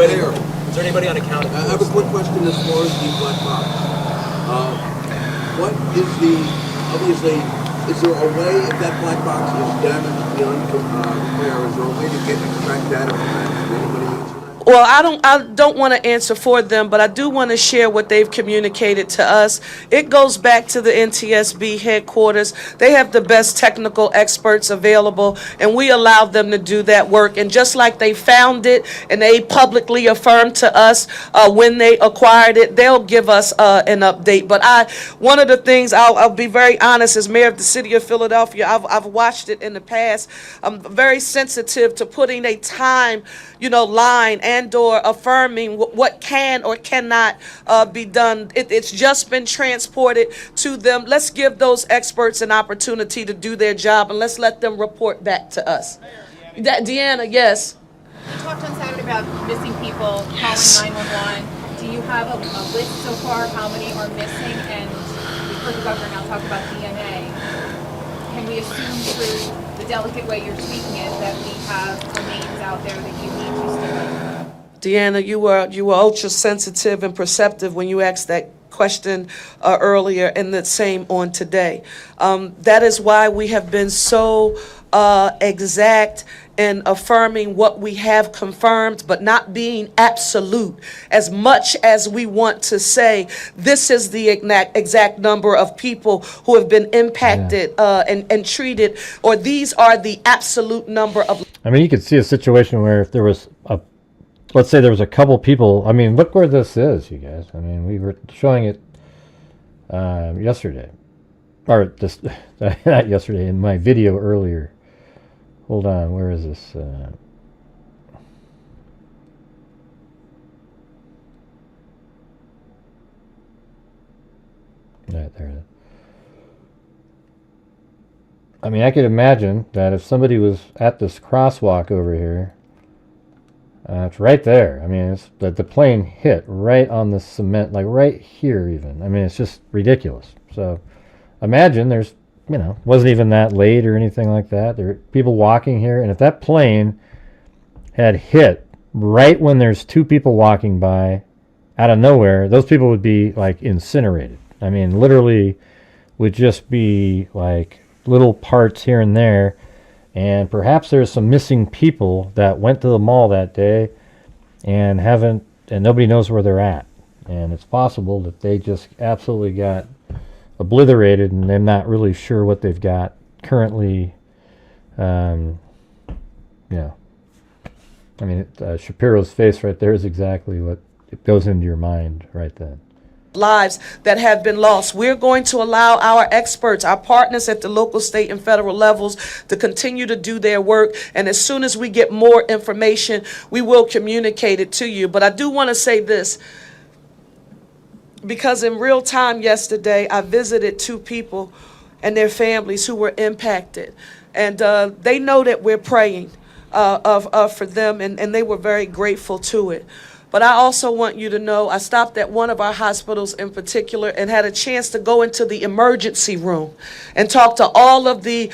is there anybody on account? I have a quick question as far as the black box. What is obviously, is there a way, if that black box is damaged beyond repair, is there a way to get extract data from that? Does anybody answer that? Well, I don't want to answer for them, but I do want to share what they've communicated to us. It goes back to the NTSB headquarters. They have the best technical experts available, and we allow them to do that work. And just like they found it and they publicly affirmed to us when they acquired it, they'll give us an update. But one of the things, I'll be very honest, as mayor of the city of Philadelphia, I've watched it in the past. I'm very sensitive to putting a time, line and/or affirming what can or cannot be done. It's just been transported to them. Let's give those experts an opportunity to do their job, and let's let them report back to us. Deanna, yes. You talked on Saturday about missing people, calling 911. Do you have a list so far of how many are missing? And we've heard the governor now talk about DNA. Can we assume through the delicate way you're speaking it that we have names out there that you need to still? Deanna, you were ultra sensitive and perceptive when you asked that question earlier, and the same on today. That is why we have been so exact in affirming what we have confirmed, but not being absolute. As much as we want to say this is the exact number of people who have been impacted and treated, or these are the absolute number of. I mean, you could see a situation where if there was let's say there was a couple people. I mean, look where this is, you guys. I mean, we were showing it yesterday, or this not yesterday, in my video earlier. Hold on, where is this? Right, there it is. I mean, I could imagine that if somebody was at this crosswalk over here, it's right there. I mean, it's the plane hit right on the cement, like right here even. I mean, it's just ridiculous. So imagine there's, wasn't even that late or anything like that. There are people walking here, and if that plane had hit right when there's two people walking by out of nowhere, those people would be like incinerated. I mean, literally would just be like little parts here and there. And perhaps there's some missing people that went to the mall that day and nobody knows where they're at. And it's possible that they just absolutely got obliterated and they're not really sure what they've got currently. I mean, Shapiro's face right there is exactly what it goes into your mind right then. Lives that have been lost. We're going to allow our experts, our partners at the local, state, and federal levels to continue to do their work. And as soon as we get more information, we will communicate it to you. But I do want to say this, because in real time yesterday, I visited 2 people and their families who were impacted. And they know that we're praying for them, and they were very grateful to it. But I also want you to know, I stopped at one of our hospitals in particular and had a chance to go into the emergency room and talk to all of the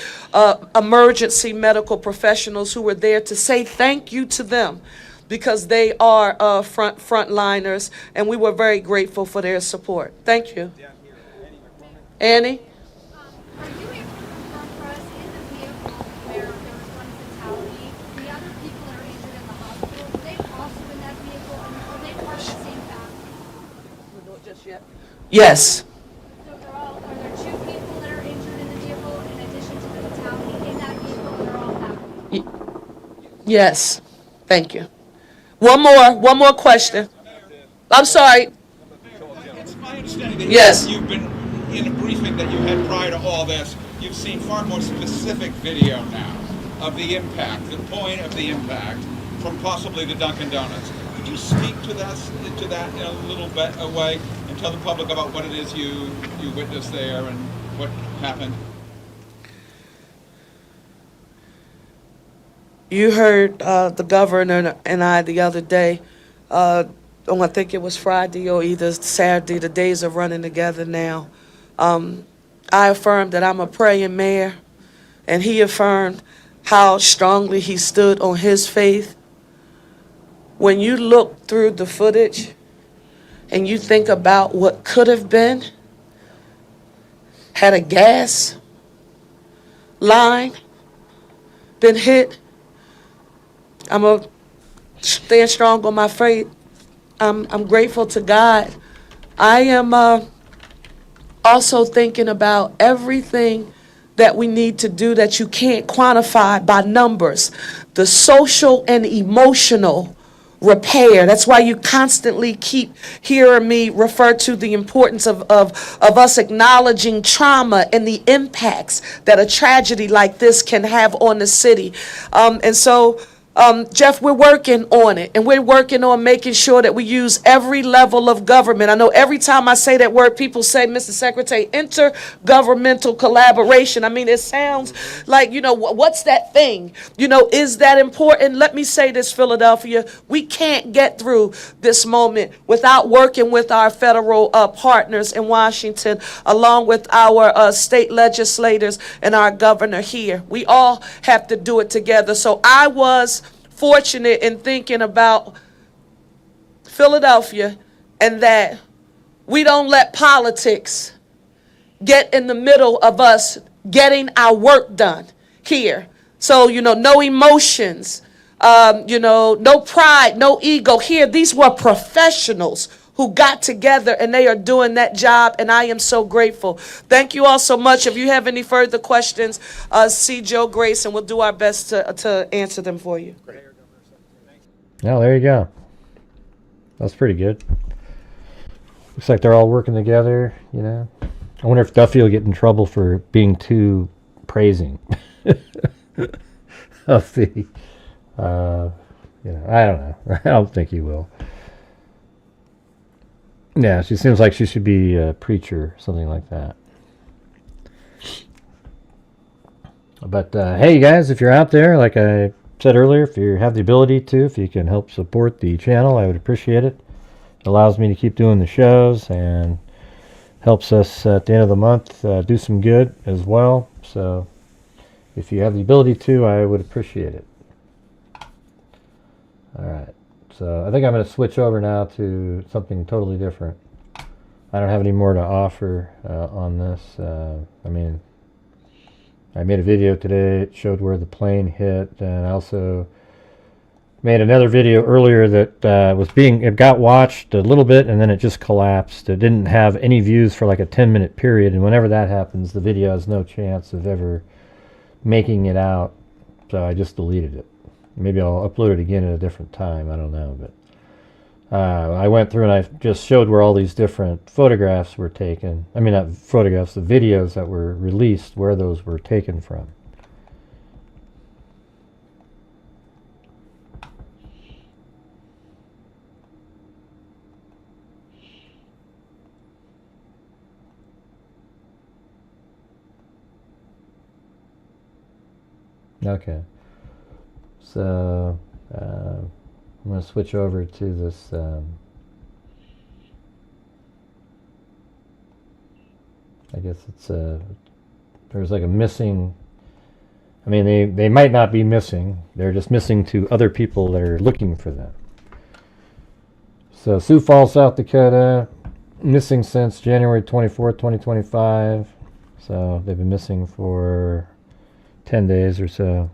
emergency medical professionals who were there to say thank you to them, because they are frontliners, and we were very grateful for their support. Thank you. Annie? Are you able to confirm for us in the vehicle where there was one fatality, the other people that are injured in the hospital, were they also in that vehicle, and were they part of the same family? We'll do it just yet. Yes. So are there 2 people that are injured in the vehicle in addition to the fatality in that vehicle, and they're all family? Yes. Thank you. One more question. I'm sorry. It's my understanding that Yes. you've been in a briefing that you had prior to all this. You've seen far more specific video now of the impact, the point of the impact from possibly the Dunkin' Donuts. Could you speak to that in a little bit way and tell the public about what it is you witnessed there and what happened? You heard the governor and I the other day, I think it was Friday or either Saturday, the days are running together now. I affirmed that I'm a praying mayor, and he affirmed how strongly he stood on his faith. When you look through the footage and you think about what could have been, had a gas line been hit, I'm going to stand strong on my faith. I'm grateful to God. I am also thinking about everything that we need to do that you can't quantify by numbers. The social and emotional repair. That's why you constantly keep hearing me refer to the importance of us acknowledging trauma and the impacts that a tragedy like this can have on the city. Jeff, we're working on it, and we're working on making sure that we use every level of government. I know every time I say that word, people say, Mr. Secretary, intergovernmental collaboration. I mean, it sounds like, what's that thing? Is that important? Let me say this, Philadelphia. We can't get through this moment without working with our federal partners in Washington, along with our state legislators and our governor here. We all have to do it together. So I was fortunate in thinking about Philadelphia, and that we don't let politics get in the middle of us getting our work done here. So, no emotions, no pride, no ego here. These were professionals who got together, and they are doing that job, and I am so grateful. Thank you all so much. If you have any further questions, see Joe Grace, and we'll do our best to answer them for you. Oh, there you go. That's pretty good. Looks like they're all working together, I wonder if Duffy will get in trouble for being too praising of the, I don't know. I don't think he will. Yeah, she seems like she should be a preacher, something like that. But, hey, you guys, if you're out there, like I said earlier, if you have the ability to, if you can help support the channel, I would appreciate it. It allows me to keep doing the shows and helps us at the end of the month do some good as well. So if you have the ability to, I would appreciate it. All right. So I think I'm going to switch over now to something totally different. I don't have any more to offer on this. I made a video today. It showed where the plane hit, and I also made another video earlier that it got watched a little bit, and then it just collapsed. It didn't have any views for like a 10-minute period, and whenever that happens, the video has no chance of ever making it out, so I just deleted it. Maybe I'll upload it again at a different time, I don't know, but I went through and I just showed where all these different photographs were taken. I mean, not photographs, the videos that were released, where those were taken from. Okay, so I'm going to switch over to this I guess it's there's like a missing, I mean they might not be missing, they're just missing to other people that are looking for them. So Sioux Falls, South Dakota, missing since January 24th, 2025, so they've been missing for 10 days or so.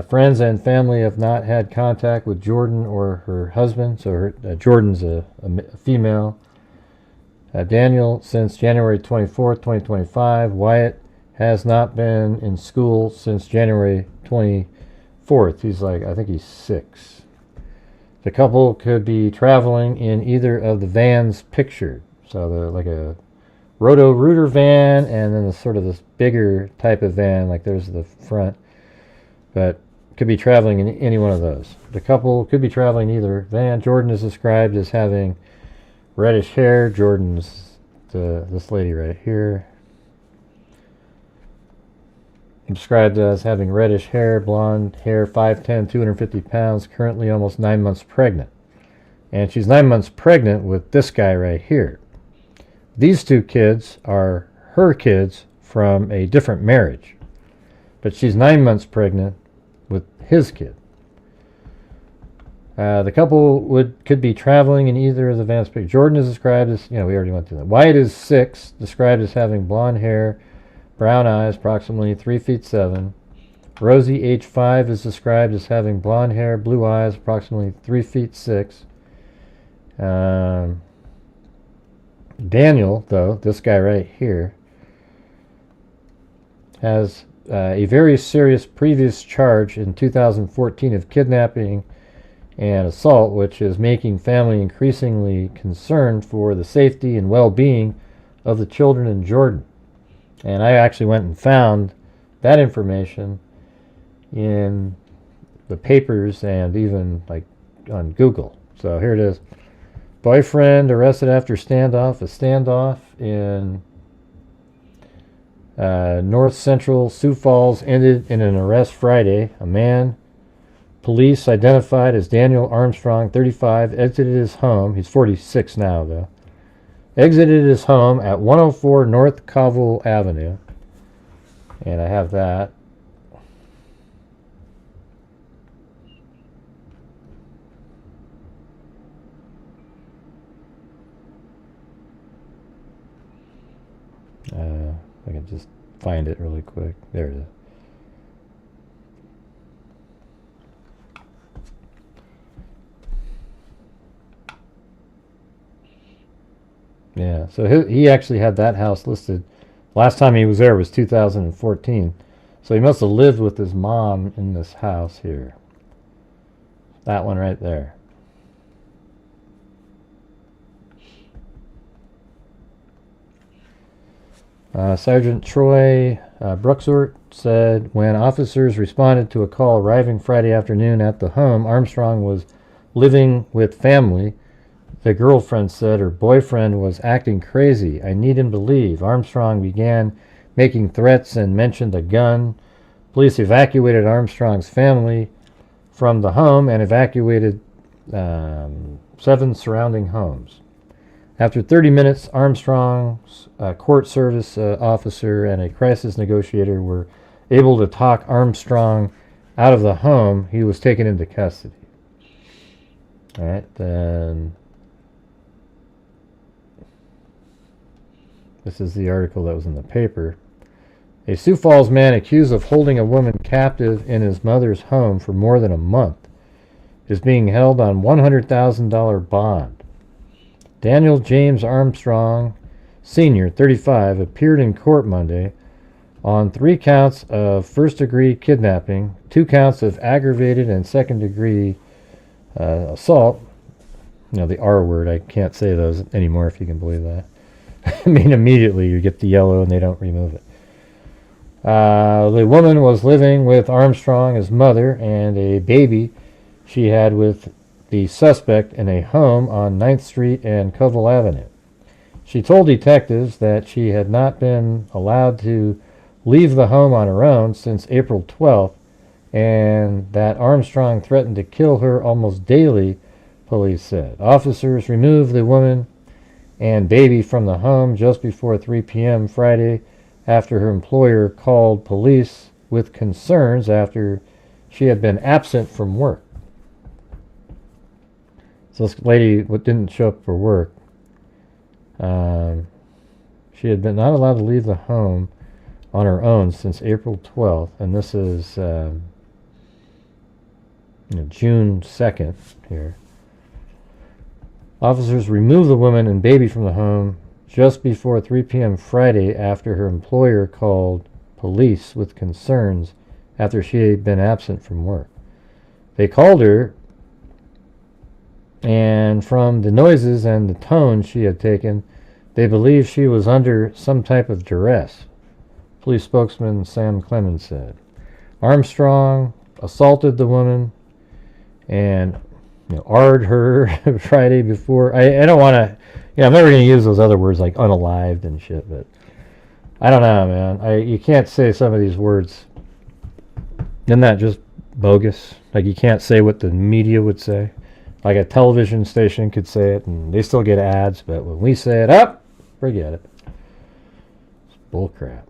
Friends and family have not had contact with Jordan or her husband, so Jordan's a female. Daniel since January 24th, 2025. Wyatt has not been in school since January 24th. He's like, I think he's 6. The couple could be traveling in either of the vans pictured. So they're like a Roto-Rooter van, and then sort of this bigger type of van, like there's the front, but could be traveling in any one of those. The couple could be traveling in either van. Jordan is described as having reddish hair. Jordan's this lady right here. Described as having reddish hair, blonde hair, 5'10", 250 pounds, currently almost 9 months pregnant. And she's 9 months pregnant with this guy right here. These 2 kids are her kids from a different marriage, but she's 9 months pregnant with his kid. The couple could be traveling in either of the vans. Jordan is described as, we already went through that. Wyatt is 6, described as having blonde hair, brown eyes, approximately 3'7". Rosie, age 5, is described as having blonde hair, blue eyes, approximately 3'6". Daniel, though, this guy right here, has a very serious previous charge in 2014 of kidnapping and assault, which is making family increasingly concerned for the safety and well-being of the children in Jordan. And I actually went and found that information in the papers and even like on Google. So here it is. Boyfriend arrested after standoff. A standoff in north central Sioux Falls ended in an arrest Friday. A man police identified as Daniel Armstrong, 35, exited his home. He's 46 now, though. Exited his home at 104 North Covell Avenue. And I have that. I can just find it really quick. There it is. Yeah, so he actually had that house listed. Last time he was there was 2014. So he must have lived with his mom in this house here. That one right there. Sergeant Troy Bruxort said when officers responded to a call arriving Friday afternoon at the home, Armstrong was living with family. The girlfriend said her boyfriend was acting crazy. I need him to leave. Armstrong began making threats and mentioned a gun. Police evacuated Armstrong's family from the home and evacuated 7 surrounding homes. After 30 minutes, Armstrong's court service officer and a crisis negotiator were able to talk Armstrong out of the home. He was taken into custody. All right, then this is the article that was in the paper. A Sioux Falls man accused of holding a woman captive in his mother's home for more than a month is being held on $100,000 bond. Daniel James Armstrong, Sr., 35, appeared in court Monday on 3 counts of first-degree kidnapping, 2 counts of aggravated and second-degree assault. The R word, I can't say those anymore if you can believe that. I mean, immediately you get the yellow and they don't remove it. The woman was living with Armstrong, his mother, and a baby she had with the suspect in a home on 9th Street and Covell Avenue. She told detectives that she had not been allowed to leave the home on her own since April 12th, and that Armstrong threatened to kill her almost daily, police said. Officers removed the woman and baby from the home just before 3 p.m. Friday after her employer called police with concerns after she had been absent from work. So this lady didn't show up for work. She had been not allowed to leave the home on her own since April 12th, and this is June 2nd here. Officers removed the woman and baby from the home just before 3 p.m. Friday after her employer called police with concerns after she had been absent from work. They called her, and from the noises and the tone she had taken, they believed she was under some type of duress, police spokesman Sam Clemens said. Armstrong assaulted the woman and R'd her Friday before. I don't want to, I'm never going to use those other words like unalived and shit, but I don't know, man. You can't say some of these words. Isn't that just bogus? Like, you can't say what the media would say. Like a television station could say it, and they still get ads, but when we say it, forget it. It's bullcrap.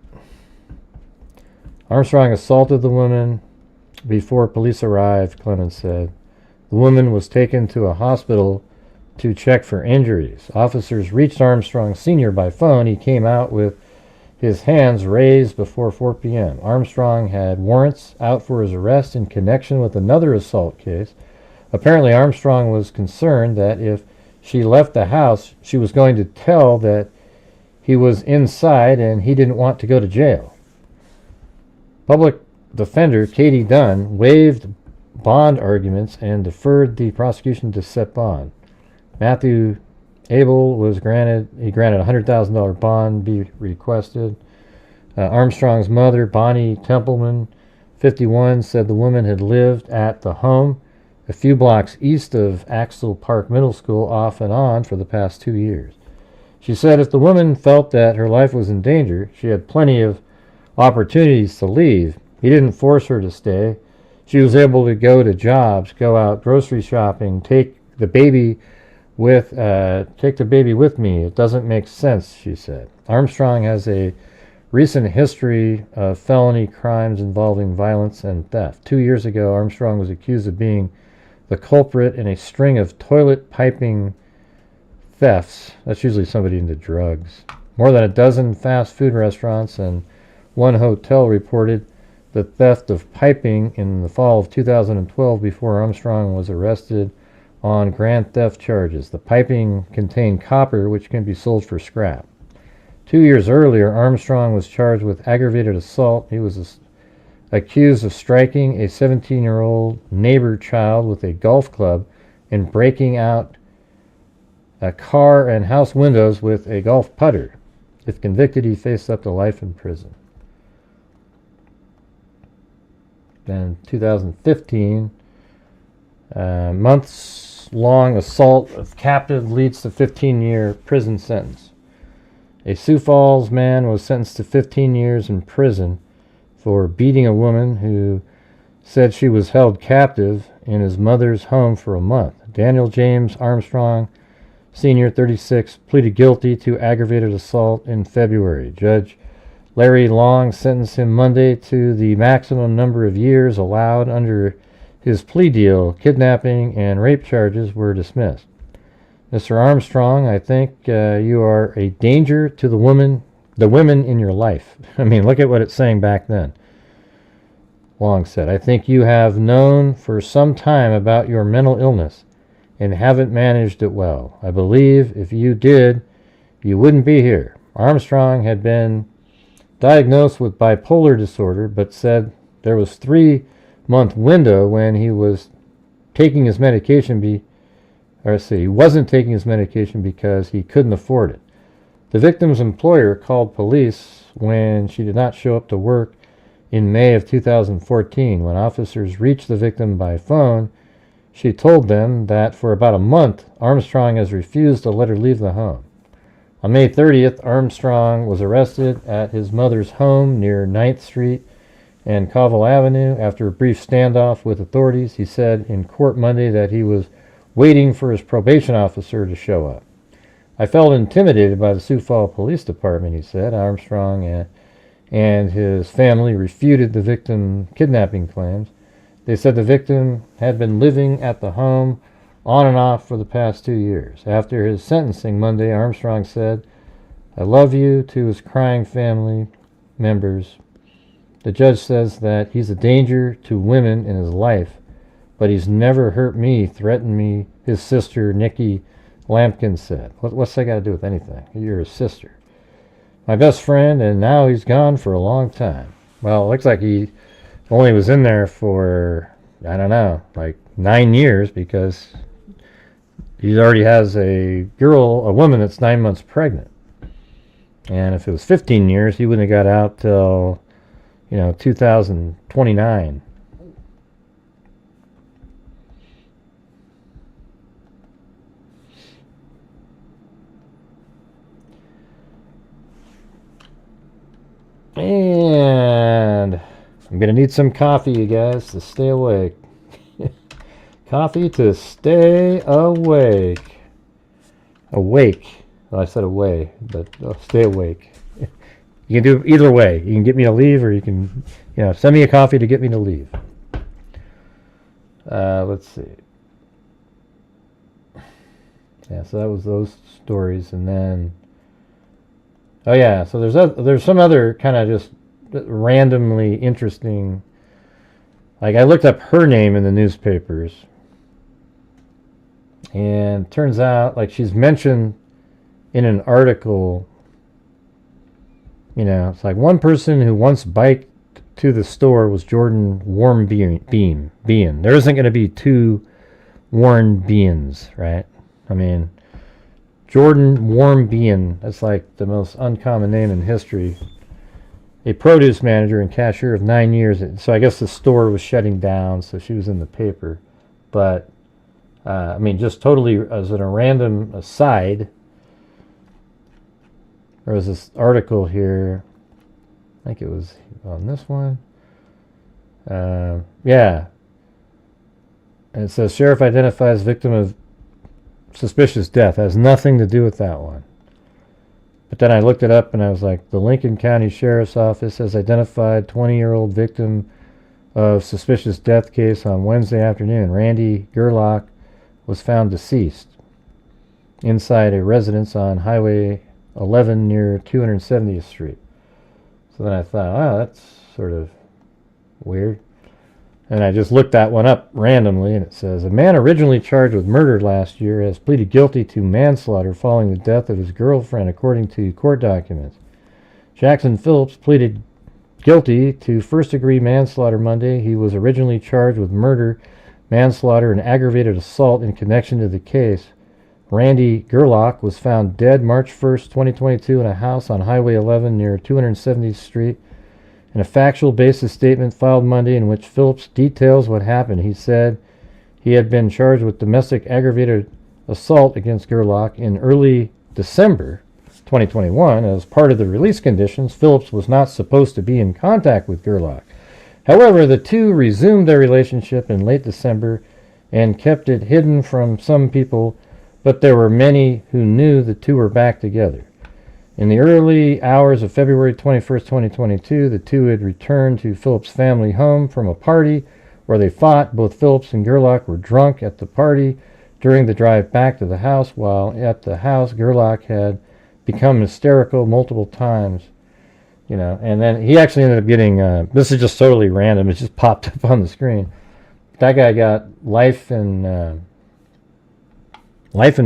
Armstrong assaulted the woman before police arrived, Clemens said. The woman was taken to a hospital to check for injuries. Officers reached Armstrong Sr. by phone. He came out with his hands raised before 4 p.m. Armstrong had warrants out for his arrest in connection with another assault case. Apparently, Armstrong was concerned that if she left the house, she was going to tell that he was inside and he didn't want to go to jail. Public defender Katie Dunn waived bond arguments and deferred the prosecution to set bond. Matthew Abel was granted a $100,000 bond be requested. Armstrong's mother, Bonnie Templeman, 51, said the woman had lived at the home a few blocks east of Axel Park Middle School off and on for the past 2 years. She said if the woman felt that her life was in danger, she had plenty of opportunities to leave. He didn't force her to stay. She was able to go to jobs, go out grocery shopping, take the baby with me. It doesn't make sense, she said. Armstrong has a recent history of felony crimes involving violence and theft. 2 years ago, Armstrong was accused of being the culprit in a string of toilet piping thefts. That's usually somebody into drugs. More than a dozen fast food restaurants and one hotel reported the theft of piping in the fall of 2012 before Armstrong was arrested on grand theft charges. The piping contained copper, which can be sold for scrap. 2 years earlier, Armstrong was charged with aggravated assault. He was accused of striking a 17-year-old neighbor child with a golf club and breaking out a car and house windows with a golf putter. If convicted, he faced up to life in prison. Then 2015, months-long assault of captive leads to 15-year prison sentence. A Sioux Falls man was sentenced to 15 years in prison for beating a woman who said she was held captive in his mother's home for a month. Daniel James Armstrong, Sr., 36, pleaded guilty to aggravated assault in February. Judge Larry Long sentenced him Monday to the maximum number of years allowed under his plea deal. Kidnapping and rape charges were dismissed. Mr. Armstrong, I think you are a danger to the woman the women in your life. I mean, look at what it's saying back then. Long said, I think you have known for some time about your mental illness and haven't managed it well. I believe if you did, you wouldn't be here. Armstrong had been diagnosed with bipolar disorder, but said there was 3-month window when he was taking his medication he wasn't taking his medication because he couldn't afford it. The victim's employer called police when she did not show up to work in May of 2014. When officers reached the victim by phone, she told them that for about a month, Armstrong has refused to let her leave the home. On May 30th, Armstrong was arrested at his mother's home near 9th Street and Colville Avenue. After a brief standoff with authorities, he said in court Monday that he was waiting for his probation officer to show up. I felt intimidated by the Sioux Falls Police Department, he said. Armstrong and his family refuted the victim kidnapping claims. They said the victim had been living at the home on and off for the past 2 years. After his sentencing Monday, Armstrong said, I love you to his crying family members. The judge says that he's a danger to women in his life, but he's never hurt me, threatened me, his sister, Nikki Lampkin said. What's that got to do with anything? You're his sister. My best friend, and now he's gone for a long time. Well, it looks like he only was in there for, I don't know, like 9 years, because he already has a woman that's 9 months pregnant. And if it was 15 years, he wouldn't have got out till, 2029. And I'm going to need some coffee, you guys, to stay awake. Coffee to stay awake. Awake. Well, I said away, but stay awake. You can do either way. You can get me to leave, or you can, send me a coffee to get me to leave. Let's see. Yeah, so that was those stories, and then, oh yeah, so there's some other kind of just randomly interesting. Like, I looked up her name in the newspapers, and turns out, like, she's mentioned in an article. It's like one person who once biked to the store was Jordan Warren Bean. There isn't going to be two Warren Beans, right? I mean, Jordan Warren Bean, that's like the most uncommon name in history. A produce manager and cashier of 9 years. So I guess the store was shutting down, so she was in the paper. But, just totally as a random aside, there was this article here, I think it was on this one. Yeah. And it says, sheriff identifies victim of suspicious death. Has nothing to do with that one. But then I looked it up and I was like, the Lincoln County Sheriff's Office has identified 20-year-old victim of suspicious death case on Wednesday afternoon. Randy Gerlach was found deceased inside a residence on Highway 11 near 270th Street. So then I thought, wow, that's sort of weird. And I just looked that one up randomly, and it says, a man originally charged with murder last year has pleaded guilty to manslaughter following the death of his girlfriend, according to court documents. Jackson Phillips pleaded guilty to first-degree manslaughter Monday. He was originally charged with murder, manslaughter, and aggravated assault in connection to the case. Randy Gerlach was found dead March 1st, 2022 in a house on Highway 11 near 270th Street. In a factual basis statement filed Monday in which Phillips details what happened, he said he had been charged with domestic aggravated assault against Gerlach in early December 2021. As part of the release conditions, Phillips was not supposed to be in contact with Gerlach. However, the two resumed their relationship in late December and kept it hidden from some people, but there were many who knew the two were back together. In the early hours of February 21st, 2022, the two had returned to Phillips' family home from a party where they fought. Both Phillips and Gerlach were drunk at the party during the drive back to the house. While at the house, Gerlach had become hysterical multiple times, you know. And then he actually ended up getting, this is just totally random, it just popped up on the screen. That guy got life in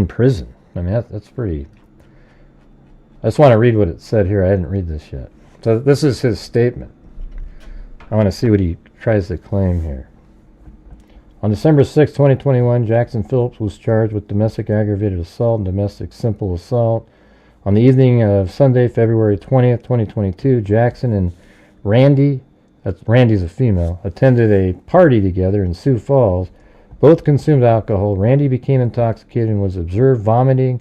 prison. I mean, that's pretty... I just want to read what it said here. I didn't read this yet. So this is his statement. I want to see what he tries to claim here. On December 6, 2021, Jackson Phillips was charged with domestic aggravated assault and domestic simple assault. On the evening of Sunday, February 20th, 2022, Jackson and Randy, Randy's a female, attended a party together in Sioux Falls. Both consumed alcohol. Randy became intoxicated and was observed vomiting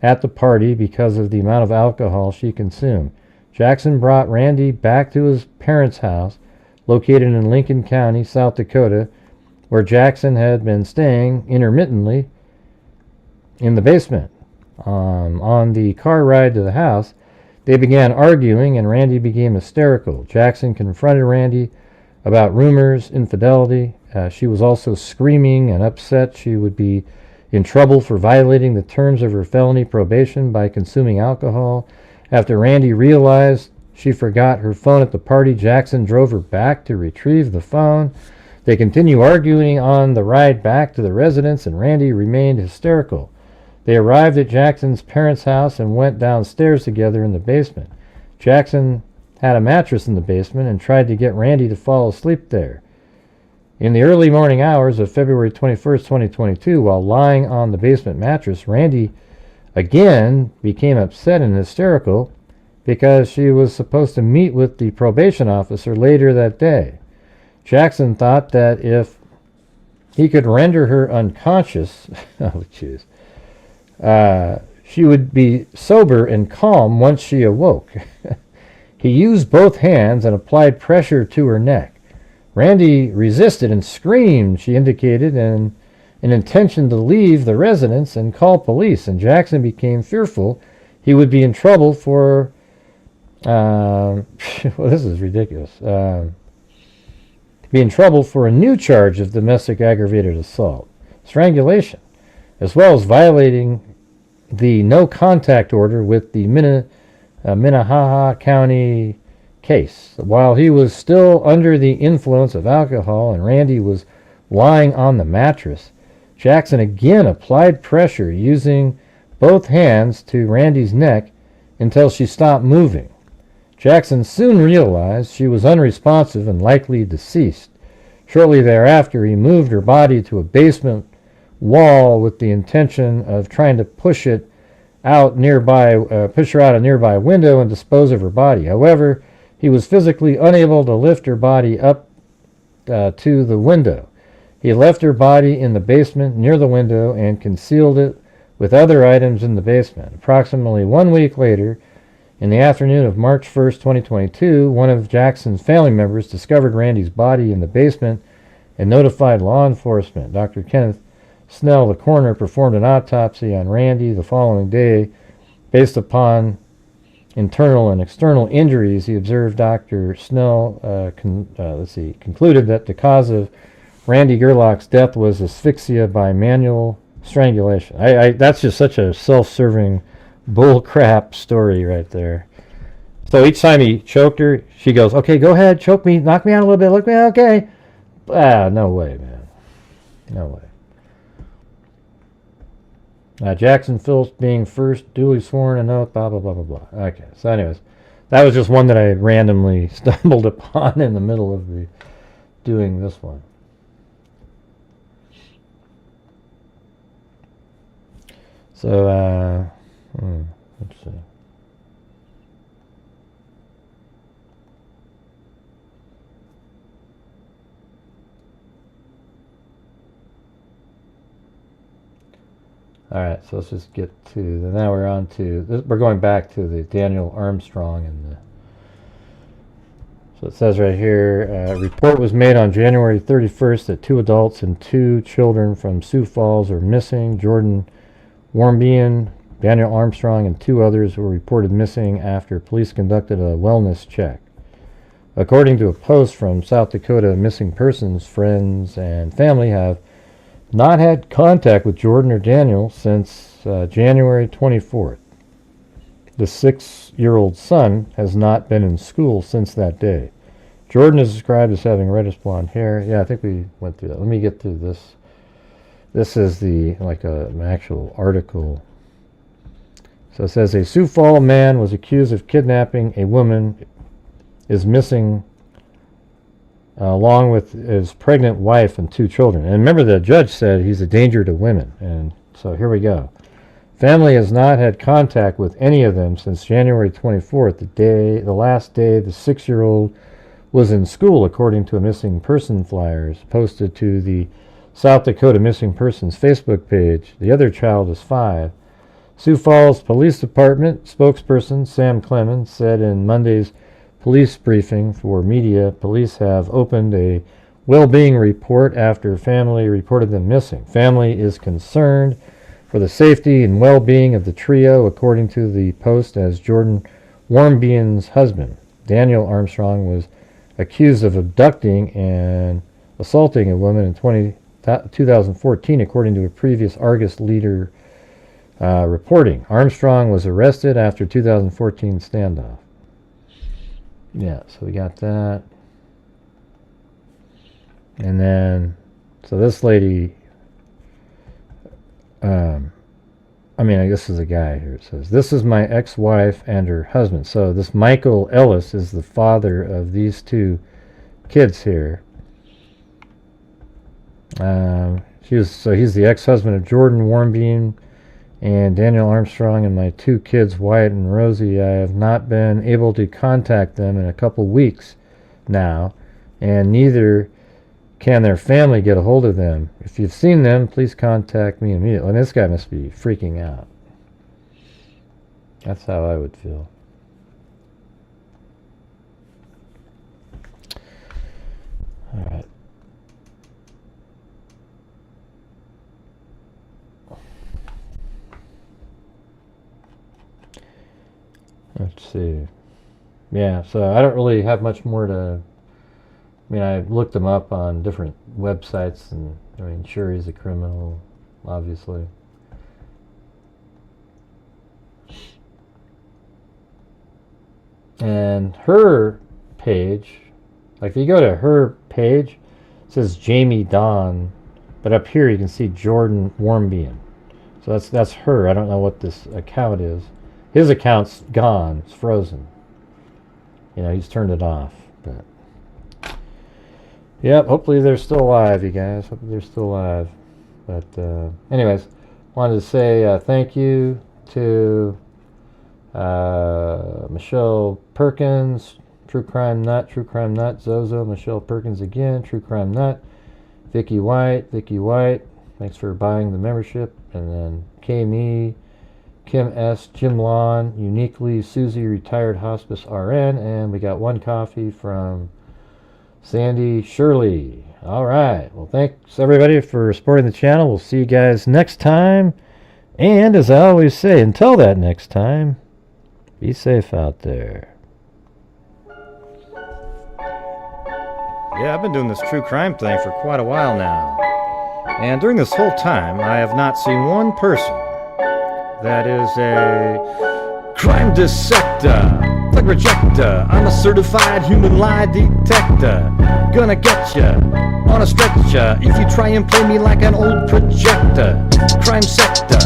at the party because of the amount of alcohol she consumed. Jackson brought Randy back to his parents' house, located in Lincoln County, South Dakota, where Jackson had been staying intermittently in the basement. On the car ride to the house, they began arguing and Randy became hysterical. Jackson confronted Randy about rumors, infidelity. She was also screaming and upset she would be in trouble for violating the terms of her felony probation by consuming alcohol. After Randy realized she forgot her phone at the party, Jackson drove her back to retrieve the phone. They continued arguing on the ride back to the residence, and Randy remained hysterical. They arrived at Jackson's parents' house and went downstairs together in the basement. Jackson had a mattress in the basement and tried to get Randy to fall asleep there. In the early morning hours of February 21st, 2022, while lying on the basement mattress, Randy again became upset and hysterical because she was supposed to meet with the probation officer later that day. Jackson thought that if he could render her unconscious, oh jeez, she would be sober and calm once she awoke. He used both hands and applied pressure to her neck. Randy resisted and screamed. She indicated an intention to leave the residence and call police, and Jackson became fearful he would be in trouble for, well, this is ridiculous, be in trouble for a new charge of domestic aggravated assault, strangulation, as well as violating the no contact order with the Minnehaha County case. While he was still under the influence of alcohol and Randy was lying on the mattress, Jackson again applied pressure using both hands to Randy's neck until she stopped moving. Jackson soon realized she was unresponsive and likely deceased. Shortly thereafter, he moved her body to a basement wall with the intention of trying to push her out a nearby window and dispose of her body. However, he was physically unable to lift her body up to the window. He left her body in the basement near the window and concealed it with other items in the basement. Approximately 1 week later, in the afternoon of March 1st, 2022, one of Jackson's family members discovered Randy's body in the basement and notified law enforcement. Dr. Kenneth Snell, the coroner, performed an autopsy on Randy the following day. Based upon internal and external injuries, he observed Dr. Snell concluded that the cause of Randy Gerlach's death was asphyxia by manual strangulation. That's just such a self-serving bull crap story right there. So each time he choked her, she goes, "Okay, go ahead, choke me, knock me out a little bit, look me okay." No way, man. No way. Jackson Phillips being first duly sworn an oath, blah, blah, blah, blah, blah. Okay, so anyways, that was just one that I randomly stumbled upon in the middle of doing this one. So, let's see. All right, so let's just get to now we're on to this, we're going back to the Daniel Armstrong and so it says right here, a report was made on January 31st that 2 adults and 2 children from Sioux Falls are missing. Jordan Warmbian, Daniel Armstrong, and 2 others were reported missing after police conducted a wellness check. According to a post from South Dakota Missing Persons, friends and family have not had contact with Jordan or Daniel since January 24th. the 6-year-old son has not been in school since that day. Jordan is described as having reddish blonde hair. Yeah, I think we went through that. Let me get through this. This is an actual article. So it says a Sioux Falls man was accused of kidnapping a woman, is missing along with his pregnant wife and 2 children. And remember, the judge said he's a danger to women. And so here we go. Family has not had contact with any of them since January 24th, the last day the 6-year-old was in school, according to a missing person flyers posted to the South Dakota Missing Persons Facebook page. The other child is 5. Sioux Falls Police Department spokesperson Sam Clemens said in Monday's police briefing for media, police have opened a well-being report after family reported them missing. Family is concerned for the safety and well-being of the trio, according to the Post, as Jordan Warmbien's husband, Daniel Armstrong, was accused of abducting and assaulting a woman in 2014, according to a previous Argus leader reporting. Armstrong was arrested after 2014 standoff. Yeah, so we got that. And then, so this lady, this is a guy here. It says, this is my ex-wife and her husband. So this Michael Ellis is the father of these 2 kids here. He's the ex-husband of Jordan Warmbien and Daniel Armstrong, and my 2 kids, Wyatt and Rosie. I have not been able to contact them in a couple weeks now, and neither can their family get a hold of them. If you've seen them, please contact me immediately. And this guy must be freaking out. That's how I would feel. All right. Let's see. Yeah, so I don't really have much more to... I looked him up on different websites, and sure, he's a criminal, obviously. And her page, if you go to her page, it says Jamie Dawn, but up here you can see Jordan Warmbien. So that's her. I don't know what this account is. His account's gone. It's frozen. He's turned it off. But yep, hopefully they're still alive, you guys. Hopefully they're still alive. But anyways, wanted to say thank you to Michelle Perkins, True Crime Nut, Zozo, Michelle Perkins again, True Crime Nut, Vicky White, thanks for buying the membership, and then K-Me, Kim S., Jim Lawn, Uniquely, Susie, Retired Hospice RN, and we got 1 coffee from Sandy Shirley. All right. Well, thanks everybody for supporting the channel. We'll see you guys next time. And as I always say, until that next time, be safe out there. Yeah, I've been doing this true crime thing for quite a while now. And during this whole time, I have not seen one person that is a crime dissector, flag rejector. I'm a certified human lie detector. Gonna get ya on a stretcher if you try and play me like an old projector. Crime sector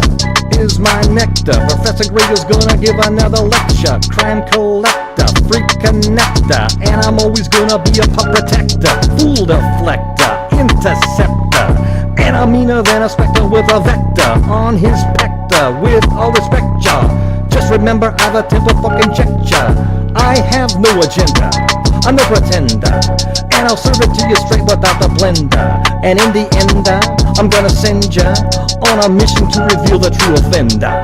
is my nectar. Professor Grader's gonna give another lecture. Crime collector, freak connector, and I'm always gonna be a pup protector. Fool deflector, interceptor, and I'm meaner than a spectre with a vector on his pector. With all respect, y'all, just remember I've a temper fucking check ya. I have no agenda, I'm no pretender, and I'll serve it to you straight without the blender. And in the end, I'm gonna send ya on a mission to reveal the true offender.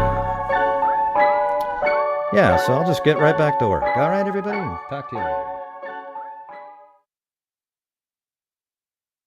Yeah, so I'll just get right back to work. All right, everybody, talk to you later.